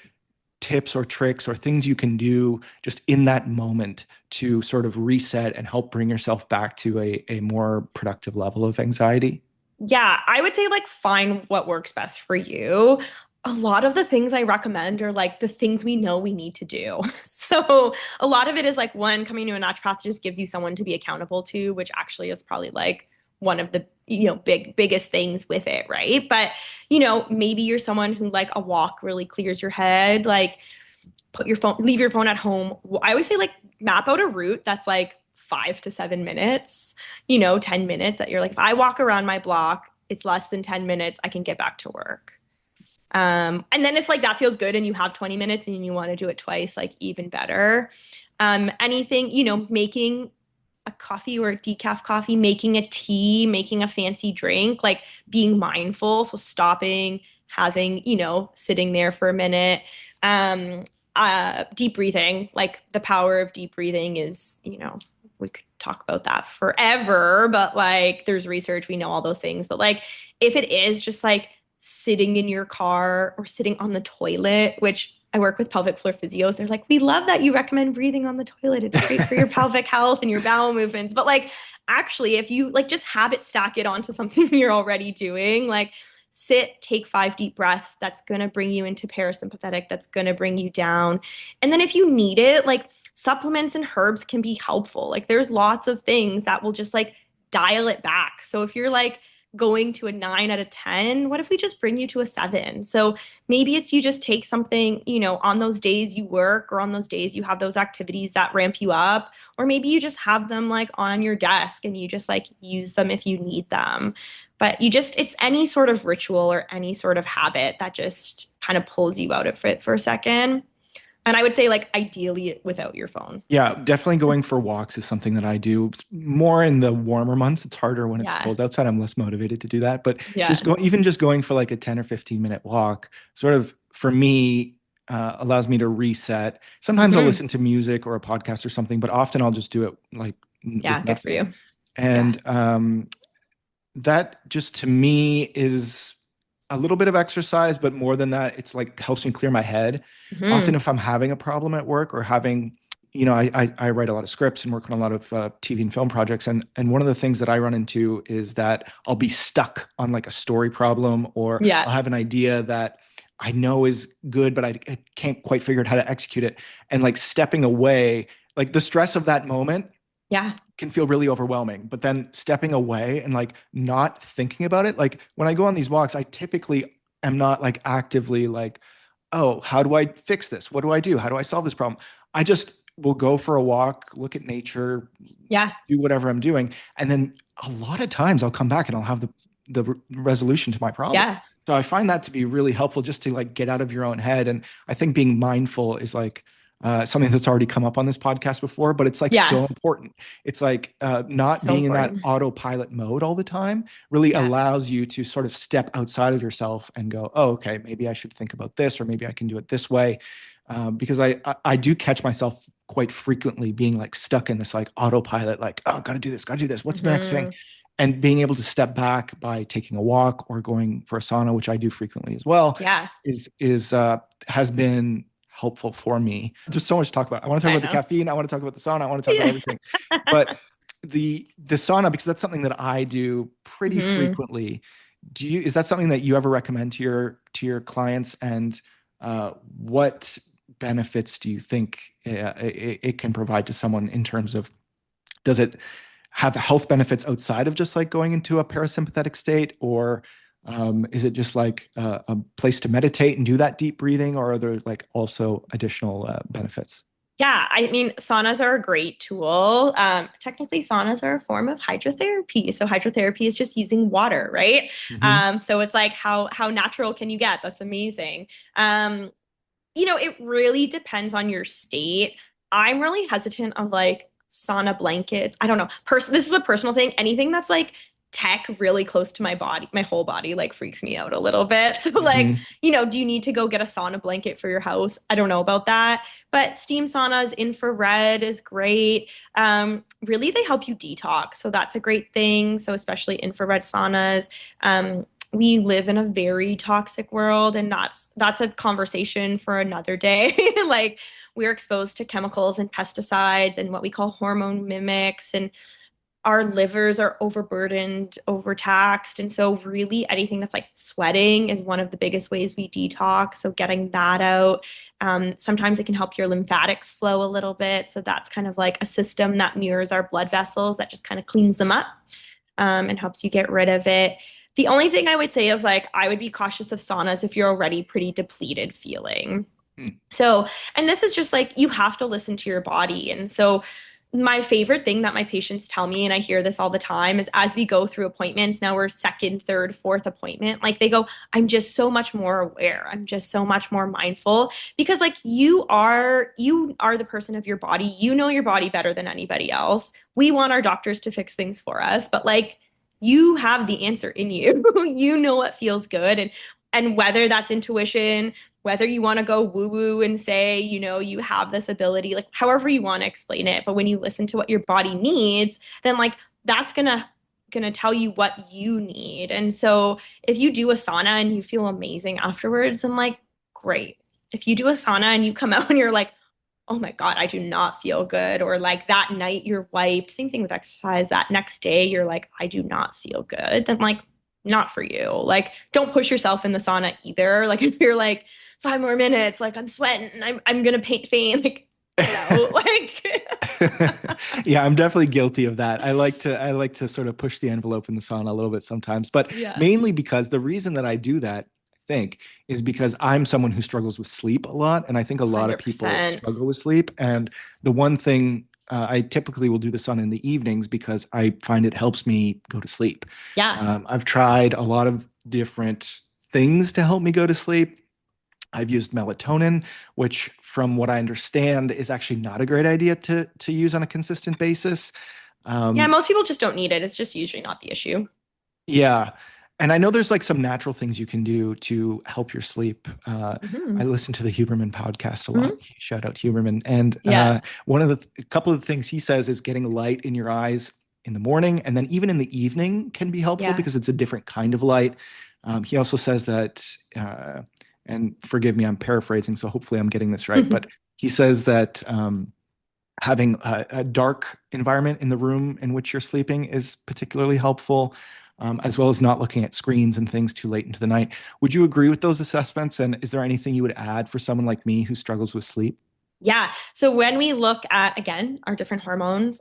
tips or tricks or things you can do just in that moment to sort of reset and help bring yourself back to a more productive level of anxiety? Yeah, I would say like find what works best for you. A lot of the things I recommend are like the things we know we need to do. So a lot of it is like one, coming to a naturopath just gives you someone to be accountable to, which actually is probably like one of the biggest things with it, right? But maybe you're someone who like a walk really clears your head. Like leave your phone at home. I always say like map out a route that's like 5 to 7 minutes, 10 minutes that you're like, if I walk around my block, it's less than 10 minutes, I can get back to work. And then if like that feels good and you have 20 minutes and you want to do it twice, like even better. Anything, making a coffee or a decaf coffee, making a tea, making a fancy drink, like being mindful. So stopping, having, sitting there for a minute. Um, Deep breathing, like the power of deep breathing is, we could talk about that forever, but like there's research, we know all those things. But like if it is just like sitting in your car or sitting on the toilet, which I work with pelvic floor physios, they're like, we love that you recommend breathing on the toilet. It's great for your pelvic health and your bowel movements. But like actually, if you like just habit stack it onto something you're already doing, like sit, take 5 deep breaths. That's going to bring you into parasympathetic. That's going to bring you down. And then if you need it, like supplements and herbs can be helpful. Like there's lots of things that will just like dial it back. So if you're like going to a 9 out of 10? What if we just bring you to a 7? So maybe it's you just take something, on those days you work or on those days you have those activities that ramp you up, or maybe you just have them like on your desk and you just like use them if you need them. But it's any sort of ritual or any sort of habit that just kind of pulls you out of it for a second. And I would say like ideally without your phone. Yeah, definitely going for walks is something that I do more in the warmer months. It's harder when it's Yeah. cold outside. I'm less motivated to do that. But Yeah. even just going for like a 10 or 15-minute walk, sort of for me, allows me to reset. Sometimes I'll Hmm. listen to music or a podcast or something, but often I'll just do it like Yeah, with good for nothing. you. Yeah. And that just to me is a little bit of exercise, but more than that, it's like helps me clear my head. Often, Hmm. if I'm having a problem at work or having, I write a lot of scripts and work on a lot of TV and film projects, and one of the things that I run into is that I'll be stuck on like a story problem, or Yeah. I'll have an idea that I know is good, but I can't quite figure out how to execute it, and like stepping away, like the stress of that moment Yeah. can feel really overwhelming. But then stepping away and like not thinking about it, like when I go on these walks, I typically am not like actively like, oh, how do I fix this? What do I do? How do I solve this problem? I just will go for a walk, look at nature, Yeah. do whatever I'm doing. And then a lot of times I'll come back and I'll have the resolution to my problem. Yeah. So I find that to be really helpful just to like get out of your own head. And I think being mindful is like something that's already come up on this podcast before, but it's like Yeah. so important. It's like not So being in that important. autopilot mode all the time really Yeah. allows you to sort of step outside of yourself and go, oh, okay, maybe I should think about this, or maybe I can do it this way. Because I do catch myself quite frequently being like stuck in this like autopilot, like, oh, gotta do this, gotta do this. What's the next thing? Hmm. And being able to step back by taking a walk or going for a sauna, which I do frequently as well, Yeah. is has been helpful for me. There's so much to talk about. I want to talk I about the know. caffeine. I want to talk about the sauna. I want to talk about Yeah. everything. But the sauna, because that's something that I do pretty Hmm. frequently. Is that something that you ever recommend to your clients? And what benefits do you think it can provide to someone in terms of, does it have health benefits outside of just like going into a parasympathetic state, or is it just like a place to meditate and do that deep breathing, or are there like also additional benefits? Yeah, I mean, saunas are a great tool. Technically, saunas are a form of hydrotherapy. So hydrotherapy is just using water, right? Hmm. So it's like how natural can you get? That's amazing. It really depends on your state. I'm really hesitant of like sauna blankets. I don't know. This is a personal thing. Anything that's like tech really close to my body, my whole body like freaks me out a little bit. So like, Hmm. do you need to go get a sauna blanket for your house? I don't know about that. But steam saunas, infrared is great. Really, they help you detox. So that's a great thing. So especially infrared saunas. We live in a very toxic world, and that's a conversation for another day. Like we're exposed to chemicals and pesticides and what we call hormone mimics, and our livers are overburdened, overtaxed. And so really anything that's like sweating is one of the biggest ways we detox. So getting that out. Sometimes it can help your lymphatics flow a little bit. So that's kind of like a system that mirrors our blood vessels, that just kind of cleans them up, and helps you get rid of it. The only thing I would say is like I would be cautious of saunas if you're already pretty depleted feeling. So, and this is just like you have to listen to your body. And so my favorite thing that my patients tell me, and I hear this all the time, is as we go through appointments, now we're second, third, fourth appointment, like they go, I'm just so much more aware. I'm just so much more mindful, because like you are the person of your body. You know your body better than anybody else. We want our doctors to fix things for us, but like you have the answer in you. You know what feels good, and whether that's intuition, whether you want to go woo woo and say, you have this ability, like however you want to explain it. But when you listen to what your body needs, then like that's gonna tell you what you need. And so if you do a sauna and you feel amazing afterwards, then like great. If you do a sauna and you come out and you're like, oh my God, I do not feel good. Or like that night you're wiped, same thing with exercise. That next day you're like, I do not feel good. Then like, not for you. Like, don't push yourself in the sauna either. Like if you're like 5 more minutes, like I'm sweating, I'm gonna paint faint. Like, no, like Yeah, I'm definitely guilty of that. I like to sort of push the envelope in the sauna a little bit sometimes, but Yeah, mainly because the reason that I do that, I think, is because I'm someone who struggles with sleep a lot, and I think a lot of people 100%. struggle with sleep. And the one thing I typically will do the sauna in the evenings because I find it helps me go to sleep. Yeah. I've tried a lot of different things to help me go to sleep. I've used melatonin, which, from what I understand, is actually not a great idea to use on a consistent basis. Yeah, Um, most people just don't need it. It's just usually not the issue. yeah, and I know there's like some natural things you can do to help your sleep. I Hmm. listen to the Huberman podcast a lot. Hmm. Shout out Huberman, and Yeah. one of a couple of things he says is getting light in your eyes in the morning, and then even in the evening can be helpful Yeah. because it's a different kind of light. He also says that, and forgive me, I'm paraphrasing, so hopefully I'm getting this right, but he says that having a dark environment in the room in which you're sleeping is particularly helpful, as well as not looking at screens and things too late into the night. Would you agree with those assessments? And is there anything you would add for someone like me who struggles with sleep? Yeah. So when we look at, again, our different hormones,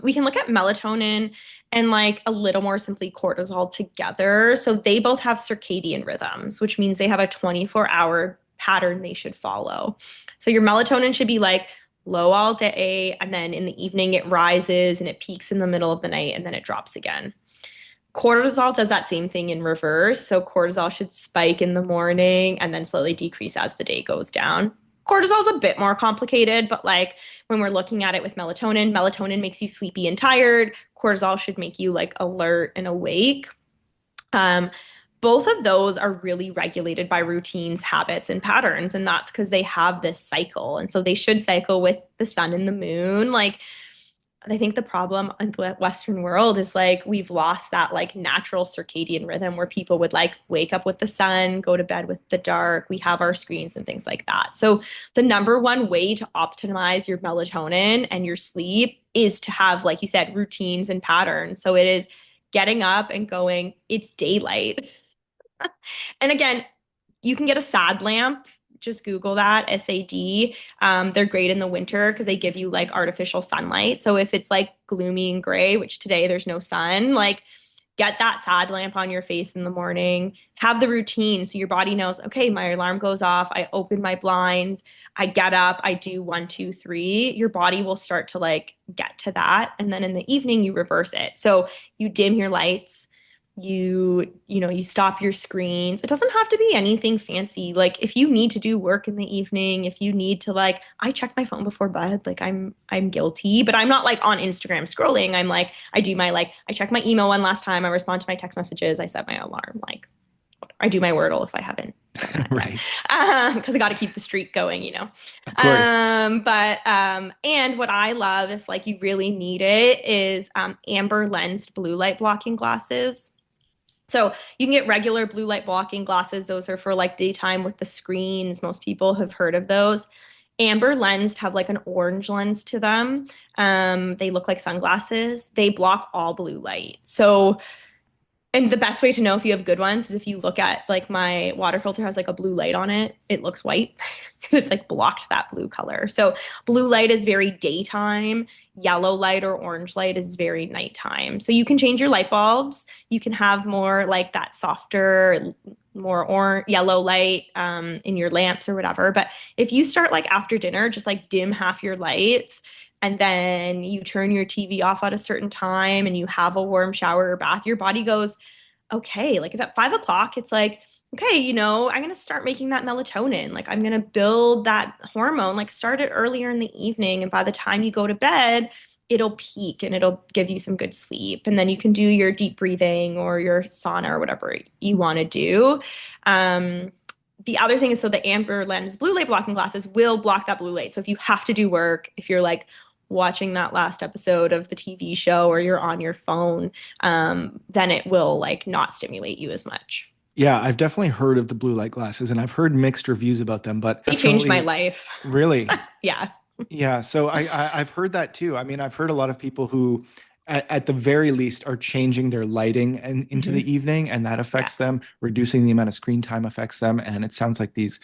we can look at melatonin and like a little more simply cortisol together. So they both have circadian rhythms, which means they have a 24-hour pattern they should follow. So your melatonin should be like low all day, and then in the evening it rises and it peaks in the middle of the night and then it drops again. Cortisol does that same thing in reverse. So cortisol should spike in the morning and then slowly decrease as the day goes down. Cortisol is a bit more complicated, but like when we're looking at it with melatonin, melatonin makes you sleepy and tired. Cortisol should make you like alert and awake. Um, both of those are really regulated by routines, habits, and patterns. And that's because they have this cycle. And so they should cycle with the sun and the moon. Like I think the problem in the Western world is like we've lost that like natural circadian rhythm where people would like wake up with the sun, go to bed with the dark. We have our screens and things like that. So the number one way to optimize your melatonin and your sleep is to have, like you said, routines and patterns. So it is getting up and going, it's daylight. And again, you can get a sad lamp. Just Google that, SAD. They're great in the winter because they give you like artificial sunlight. So if it's like gloomy and gray, which today there's no sun, like get that sad lamp on your face in the morning. Have the routine so your body knows, okay, my alarm goes off. I open my blinds. I get up. I do one, two, three. Your body will start to like get to that. And then in the evening, you reverse it. So you dim your lights, you stop your screens. It doesn't have to be anything fancy. Like if you need to do work in the evening, if you need to like I check my phone before bed, like I'm guilty, but I'm not like on Instagram scrolling. I'm like I do my like I check my email one last time, I respond to my text messages, I set my alarm, like I do my Wordle if I haven't done that yet. Right. Because I got to keep the streak going. Of course. And what I love if like you really need it is amber lensed blue light blocking glasses. So you can get regular blue light blocking glasses. Those are for like daytime with the screens. Most people have heard of those. Amber lensed have like an orange lens to them. They look like sunglasses. They block all blue light. So and the best way to know if you have good ones is if you look at like my water filter has like a blue light on it. It looks white because it's like blocked that blue color. So blue light is very daytime. Yellow light or orange light is very nighttime. So you can change your light bulbs. You can have more like that softer, more or yellow light in your lamps or whatever. But if you start like after dinner, just like dim half your lights and then you turn your TV off at a certain time and you have a warm shower or bath, your body goes, okay, like if at 5 o'clock, it's like, okay, I'm going to start making that melatonin. Like I'm going to build that hormone, like start it earlier in the evening. And by the time you go to bed, it'll peak and it'll give you some good sleep. And then you can do your deep breathing or your sauna or whatever you want to do. Um, the other thing is so the amber lens blue light blocking glasses will block that blue light. So if you have to do work, if you're like watching that last episode of the TV show or you're on your phone, then it will like not stimulate you as much. Yeah, I've definitely heard of the blue light glasses, and I've heard mixed reviews about them, but They changed my definitely, life. really. Yeah. Yeah, so I've heard that too. I mean, I've heard a lot of people who, at the very least, are changing their lighting into Mhm. the evening, and that Yeah. affects them. Reducing the amount of screen time affects them, and it sounds like these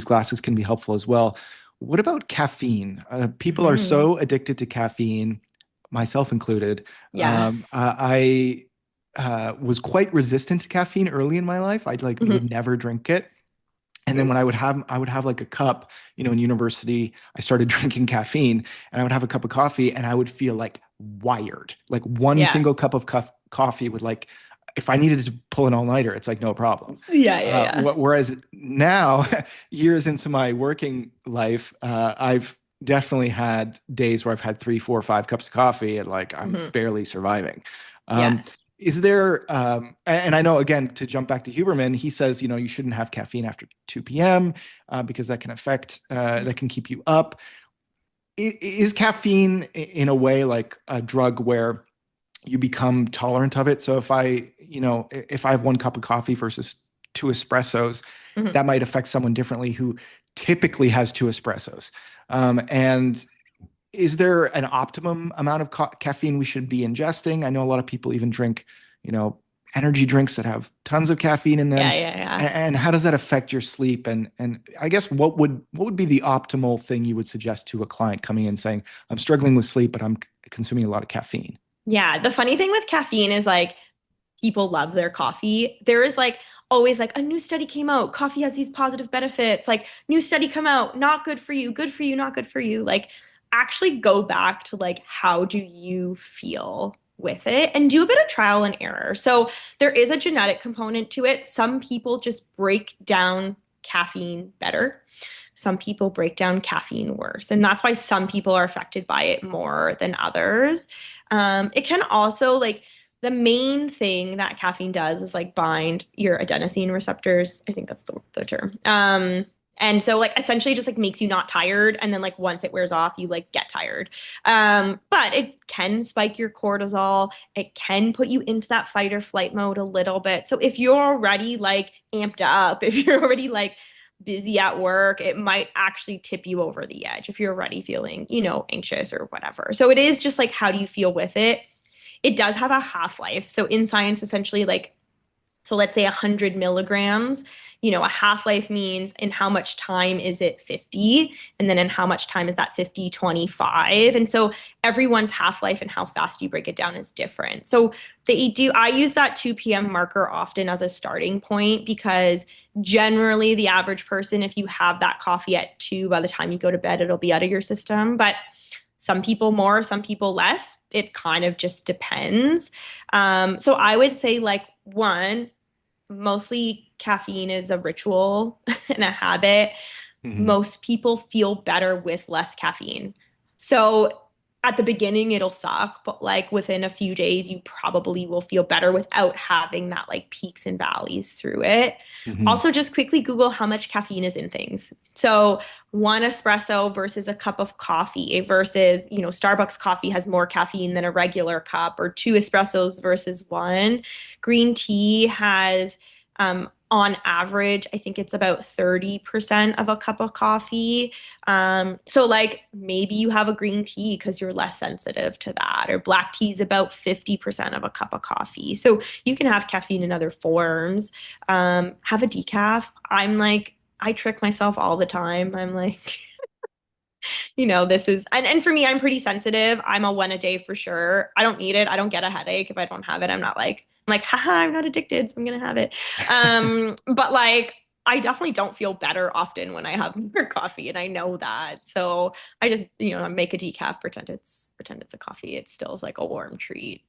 glasses can be helpful as well. What about caffeine? People are Mhm. so addicted to caffeine, myself included. Yeah. I was quite resistant to caffeine early in my life. I'd like would Mhm. never drink it. And then when I would have like a cup, in university, I started drinking caffeine and I would have a cup of coffee and I would feel like wired. Like one Yeah. single cup of coffee would like, if I needed to pull an all-nighter, it's like no problem. Yeah, yeah, yeah. Whereas now, years into my working life, I've definitely had days where I've had three, four, five cups of coffee and like I'm Mhm. barely surviving. Yeah. Um, is there, and I know again, to jump back to Huberman, he says, you shouldn't have caffeine after 2 p.m. Because that can that can keep you up. Is caffeine in a way like a drug where you become tolerant of it? So if I have one cup of coffee versus two espressos, Mhm. that might affect someone differently who typically has two espressos. And is there an optimum amount of caffeine we should be ingesting? I know a lot of people even drink, you know, energy drinks that have tons of caffeine in Yeah, them. yeah, yeah. And how does that affect your sleep? And I guess what would be the optimal thing you would suggest to a client coming in saying, I'm struggling with sleep, but I'm consuming a lot of caffeine? Yeah. The funny thing with caffeine is like people love their coffee. There is like always like a new study came out. Coffee has these positive benefits. Like new study come out, not good for you, not good for you. Like actually go back to like how do you feel with it and do a bit of trial and error. So there is a genetic component to it. Some people just break down caffeine better. Some people break down caffeine worse. And that's why some people are affected by it more than others. It can also like the main thing that caffeine does is like bind your adenosine receptors. I think that's the term. And so like essentially just like makes you not tired. And then like once it wears off, you like get tired. But it can spike your cortisol. It can put you into that fight or flight mode a little bit. So if you're already like amped up, if you're already like busy at work, it might actually tip you over the edge if you're already feeling, anxious or whatever. So it is just like, how do you feel with it? It does have a half life. So in science, essentially, like, so let's say 100 milligrams, a half life means in how much time is it 50? And then in how much time is that 50, 25? And so everyone's half life and how fast you break it down is different. So I use that 2 p.m. marker often as a starting point because generally the average person, if you have that coffee at 2, by the time you go to bed, it'll be out of your system. But some people more, some people less. It kind of just depends. So I would say, like, one, mostly caffeine is a ritual and a habit. Mhm. Most people feel better with less caffeine. So at the beginning, it'll suck, but like within a few days, you probably will feel better without having that like peaks and valleys through it. Mhm. Also, just quickly Google how much caffeine is in things. So, one espresso versus a cup of coffee versus, Starbucks coffee has more caffeine than a regular cup, or two espressos versus one. Green tea has on average, I think it's about 30% of a cup of coffee. So like maybe you have a green tea because you're less sensitive to that, or black tea is about 50% of a cup of coffee. So you can have caffeine in other forms. Have a decaf. I trick myself all the time. I'm like, this is, and for me, I'm pretty sensitive. I'm a one a day for sure. I don't need it. I don't get a headache if I don't have it. I'm like, haha, I'm not addicted, so I'm gonna have it. But like, I definitely don't feel better often when I have more coffee, and I know that. So I just, make a decaf, pretend it's a coffee. It still is like a warm treat.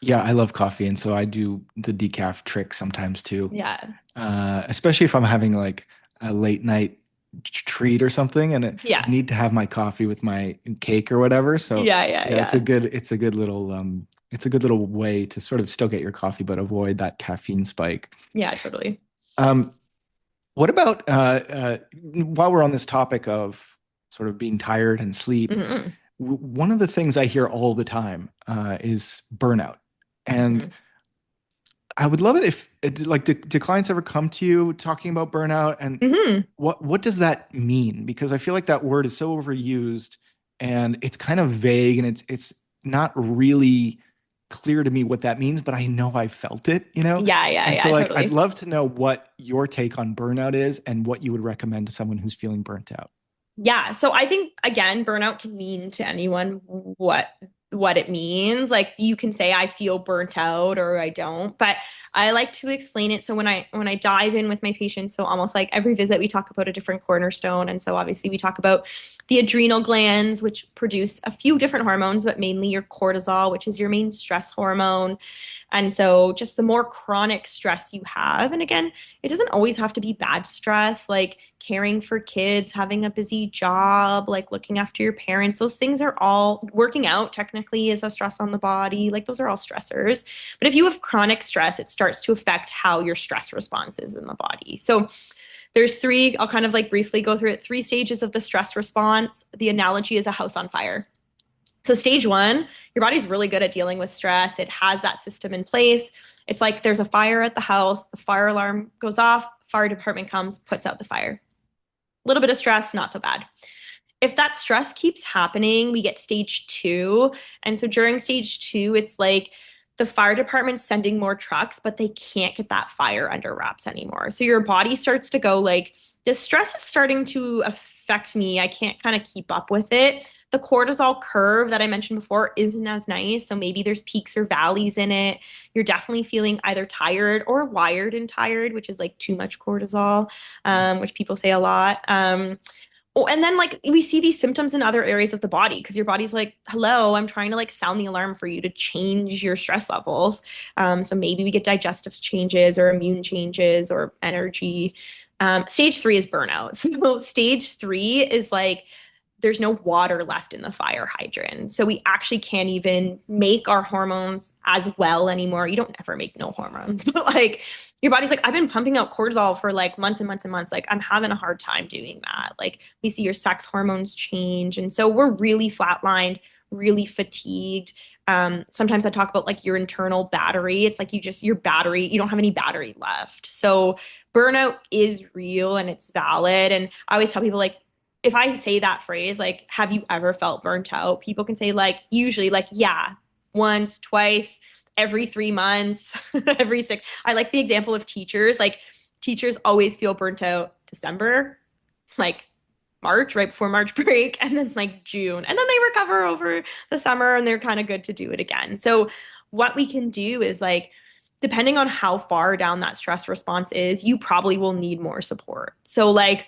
Yeah, I love coffee, and so I do the decaf trick sometimes too. Yeah. Especially if I'm having like a late night treat or something, and I Yeah. need to have my coffee with my cake or whatever. So Yeah, yeah, yeah, yeah. it's a good little way to sort of still get your coffee, but avoid that caffeine spike. Yeah, totally. Um, what about while we're on this topic of sort of being tired and sleep, Mm-hmm. one of the things I hear all the time is burnout. And Mm-hmm. I would love it if, like, do clients ever come to you talking about burnout? And Mm-hmm. what does that mean? Because I feel like that word is so overused and it's kind of vague and it's not really clear to me what that means, but I know I felt it, you know? Yeah, yeah, And so yeah, like I'd totally. love to know what your take on burnout is and what you would recommend to someone who's feeling burnt out. Yeah. So I think again, burnout can mean to anyone what it means. Like you can say I feel burnt out or I don't, but I like to explain it. So when I dive in with my patients, so almost like every visit we talk about a different cornerstone. And so obviously we talk about the adrenal glands, which produce a few different hormones, but mainly your cortisol, which is your main stress hormone. And so just the more chronic stress you have, and again, it doesn't always have to be bad stress, like caring for kids, having a busy job, like looking after your parents. Those things are all working out technically is a stress on the body. Like those are all stressors. But if you have chronic stress, it starts to affect how your stress response is in the body. So there's three, I'll kind of like briefly go through it, three stages of the stress response. The analogy is a house on fire. So stage one, your body's really good at dealing with stress. It has that system in place. It's like there's a fire at the house, the fire alarm goes off, fire department comes, puts out the fire. A little bit of stress, not so bad. If that stress keeps happening, we get stage two. And so during stage two, it's like the fire department's sending more trucks, but they can't get that fire under wraps anymore. So your body starts to go like, this stress is starting to affect me. I can't kind of keep up with it. The cortisol curve that I mentioned before isn't as nice. So maybe there's peaks or valleys in it. You're definitely feeling either tired or wired and tired, which is like too much cortisol, which people say a lot. Oh, and then like we see these symptoms in other areas of the body because your body's like, hello, I'm trying to like sound the alarm for you to change your stress levels. So maybe we get digestive changes or immune changes or energy. Stage three is burnout. So stage three is like there's no water left in the fire hydrant. So we actually can't even make our hormones as well anymore. You don't ever make no hormones, but like your body's like, I've been pumping out cortisol for like months and months and months. Like I'm having a hard time doing that. Like we see your sex hormones change. And so we're really flatlined, really fatigued. Sometimes I talk about like your internal battery. It's like your battery, you don't have any battery left. So burnout is real and it's valid. And I always tell people like, if I say that phrase, like, have you ever felt burnt out? People can say, like, usually, like, yeah, once, twice, every 3 months, every six. I like the example of teachers. Like, teachers always feel burnt out December, like March, right before March break, and then like June. And then they recover over the summer and they're kind of good to do it again. So, what we can do is like, depending on how far down that stress response is, you probably will need more support. So, like,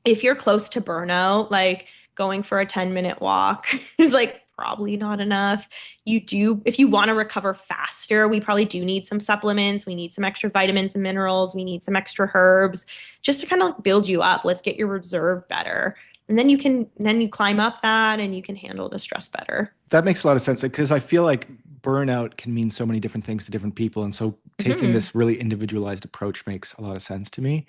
if you're close to burnout, like going for a 10-minute walk is like probably not enough. If you want to recover faster, we probably do need some supplements. We need some extra vitamins and minerals. We need some extra herbs just to kind of build you up. Let's get your reserve better. And then you climb up that and you can handle the stress better. That makes a lot of sense because I feel like burnout can mean so many different things to different people. And so taking Mhm. this really individualized approach makes a lot of sense to me.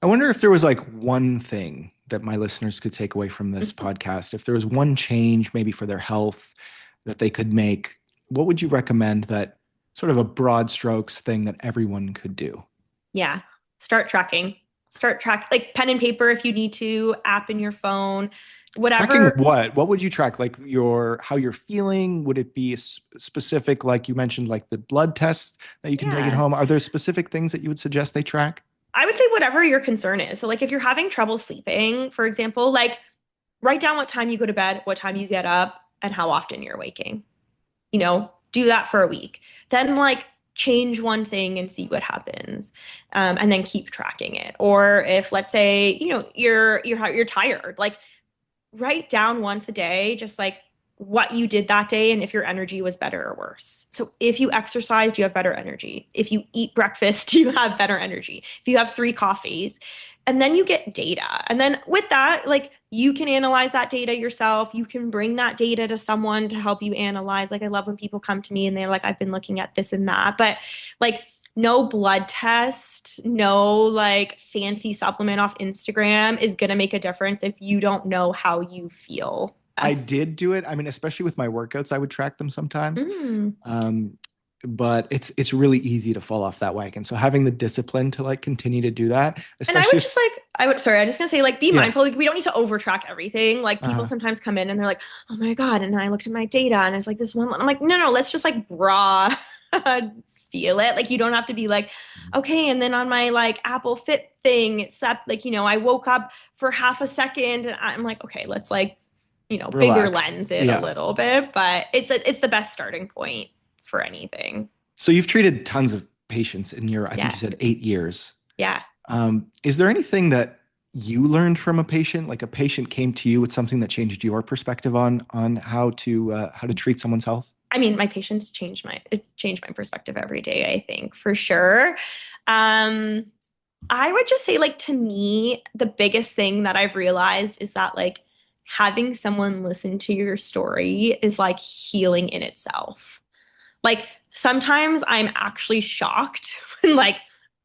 I wonder if there was like one thing that my listeners could take away from this podcast. If there was one change maybe for their health that they could make, what would you recommend that sort of a broad strokes thing that everyone could do? Yeah. Start tracking. Start track like pen and paper if you need to, app in your phone, Tracking whatever. what? What would you track? Like how you're feeling? Would it be specific, like you mentioned, like the blood test that you can take at Yeah. home? Are there specific things that you would suggest they track? I would say whatever your concern is. So, like, if you're having trouble sleeping, for example, like write down what time you go to bed, what time you get up, and how often you're waking. Do that for a week. Then, like, change one thing and see what happens, and then keep tracking it. Or if, let's say, you're tired, like write down once a day, just like what you did that day and if your energy was better or worse. So if you exercised, you have better energy. If you eat breakfast, you have better energy. If you have 3 coffees, and then you get data. And then with that, like you can analyze that data yourself. You can bring that data to someone to help you analyze. Like I love when people come to me and they're like, I've been looking at this and that. But like no blood test, no like fancy supplement off Instagram is going to make a difference if you don't know how you feel. I did do it. I mean, especially with my workouts, I would track them sometimes. Mm. Um, but it's really easy to fall off that wagon. So having the discipline to like continue to do that, And I especially would if, just like, I'm just gonna say, like, be yeah, mindful. Like, we don't need to overtrack everything. Like, people uh, sometimes come in and they're like, oh my God. And then I looked at my data and it's like this one. I'm like, no, let's just like raw feel it. Like you don't have to be like, okay, and then on my like Apple Fit thing, except like, I woke up for half a second and I'm like, okay, let's like, bigger Relax. lens it a Yeah. little bit, but it's the best starting point for anything. So you've treated tons of patients in your, I think Yeah. you said 8 years. Yeah. Is there anything that you learned from a patient, like a patient came to you with something that changed your perspective on how to treat someone's health? I mean, my patients it changed my perspective every day, I think, for sure. Um, I would just say, like, to me, the biggest thing that I've realized is that, like, having someone listen to your story is like healing in itself. Like, sometimes I'm actually shocked when, like,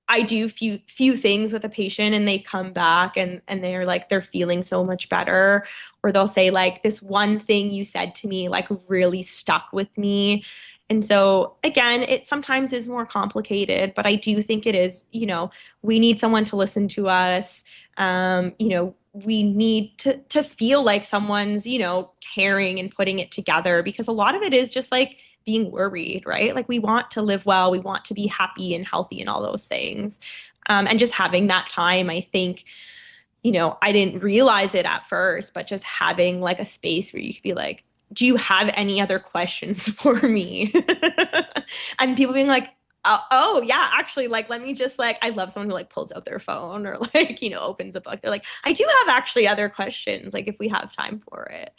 I do few things with a patient and they come back and they're like they're feeling so much better, or they'll say like this one thing you said to me like really stuck with me. And so again, it sometimes is more complicated, but I do think it is, we need someone to listen to us. We need to feel like someone's, caring and putting it together, because a lot of it is just like being worried, right? Like we want to live well, we want to be happy and healthy and all those things. And just having that time, I think, I didn't realize it at first, but just having like a space where you could be like, do you have any other questions for me? And people being like, oh, yeah, actually, like, let me just like, I love someone who like pulls out their phone or like, opens a book. They're like, I do have actually other questions, like if we have time for it.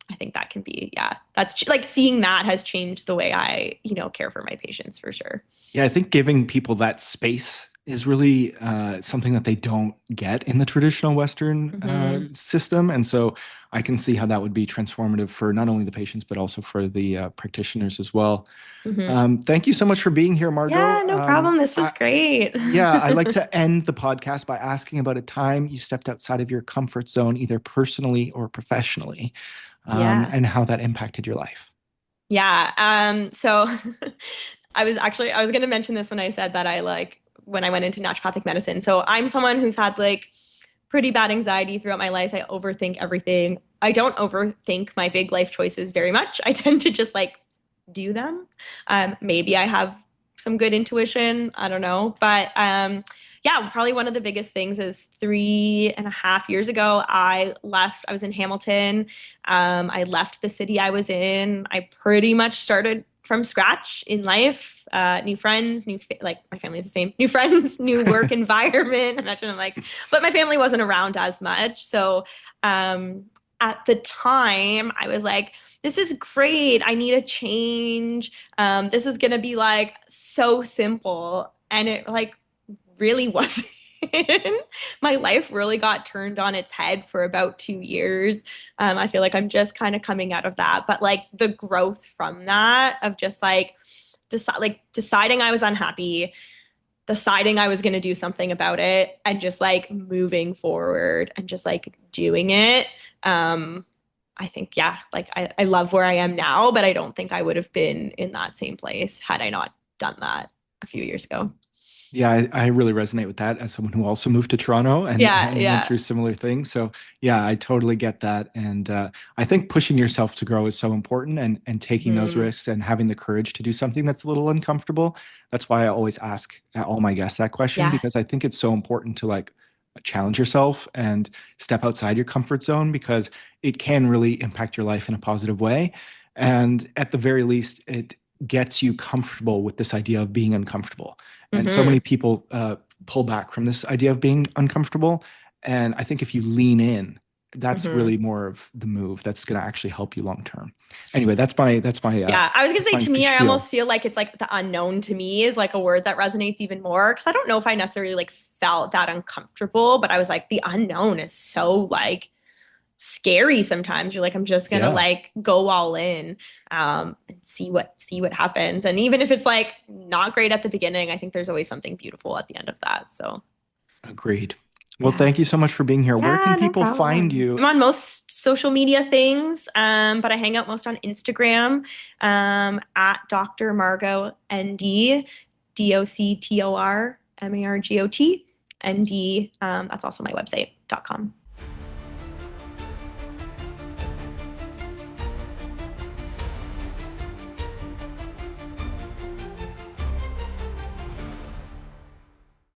I think that can be, yeah, that's like seeing that has changed the way I, care for my patients for sure. Yeah, I think giving people that space is really something that they don't get in the traditional Western Hmm. system. And so I can see how that would be transformative for not only the patients, but also for the practitioners as well. Hmm. Thank you so much for being here, Yeah, Margot. no problem. This was great. Yeah, I like to end the podcast by asking about a time you stepped outside of your comfort zone, either personally or professionally, Yeah. and how that impacted your life. Yeah. So I was going to mention this when I said that when I went into naturopathic medicine. So I'm someone who's had like pretty bad anxiety throughout my life. I overthink everything. I don't overthink my big life choices very much. I tend to just like do them. Maybe I have some good intuition. I don't know. But yeah, probably one of the biggest things is 3.5 years ago, I was in Hamilton. I left the city I was in. I pretty much started from scratch in life. New friends, like my family is the same. New friends, new work environment. Imagine I'm like, but my family wasn't around as much. So at the time, I was like, this is great. I need a change. This is gonna be like so simple. And it like really wasn't. My life really got turned on its head for about 2 years. I feel like I'm just kind of coming out of that. But like the growth from that of just like deciding I was unhappy, deciding I was going to do something about it, and just like moving forward and just like doing it. I think, yeah, like I love where I am now, but I don't think I would have been in that same place had I not done that a few years ago. Yeah, I really resonate with that as someone who also moved to Toronto Yeah, and went yeah. through similar things. So yeah, I totally get that. And I think pushing yourself to grow is so important and taking those Hmm. risks and having the courage to do something that's a little uncomfortable. That's why I always ask all my guests that question, Yeah. because I think it's so important to like challenge yourself and step outside your comfort zone, because it can really impact your life in a positive way. And at the very least, it gets you comfortable with this idea of being uncomfortable. And so Hmm. many people pull back from this idea of being uncomfortable. And I think if you lean in, that's Hmm. really more of the move that's going to actually help you long term. Anyway, that's Yeah, I was gonna that's say, my to me, I spiel. almost feel like it's like the unknown to me is like a word that resonates even more, because I don't know if I necessarily like felt that uncomfortable, but I was like, the unknown is so like scary sometimes. You're like, I'm just gonna Yeah, like go all in, and see what happens. And even if it's like not great at the beginning, I think there's always something beautiful at the end of that. So agreed. Well, yeah. thank you so much for being here. Where can Yeah, no people find problem. I'm you? on most social media things, but I hang out most on Instagram, at Dr. Margot ND, DoctorMargot ND. That's also my website.com.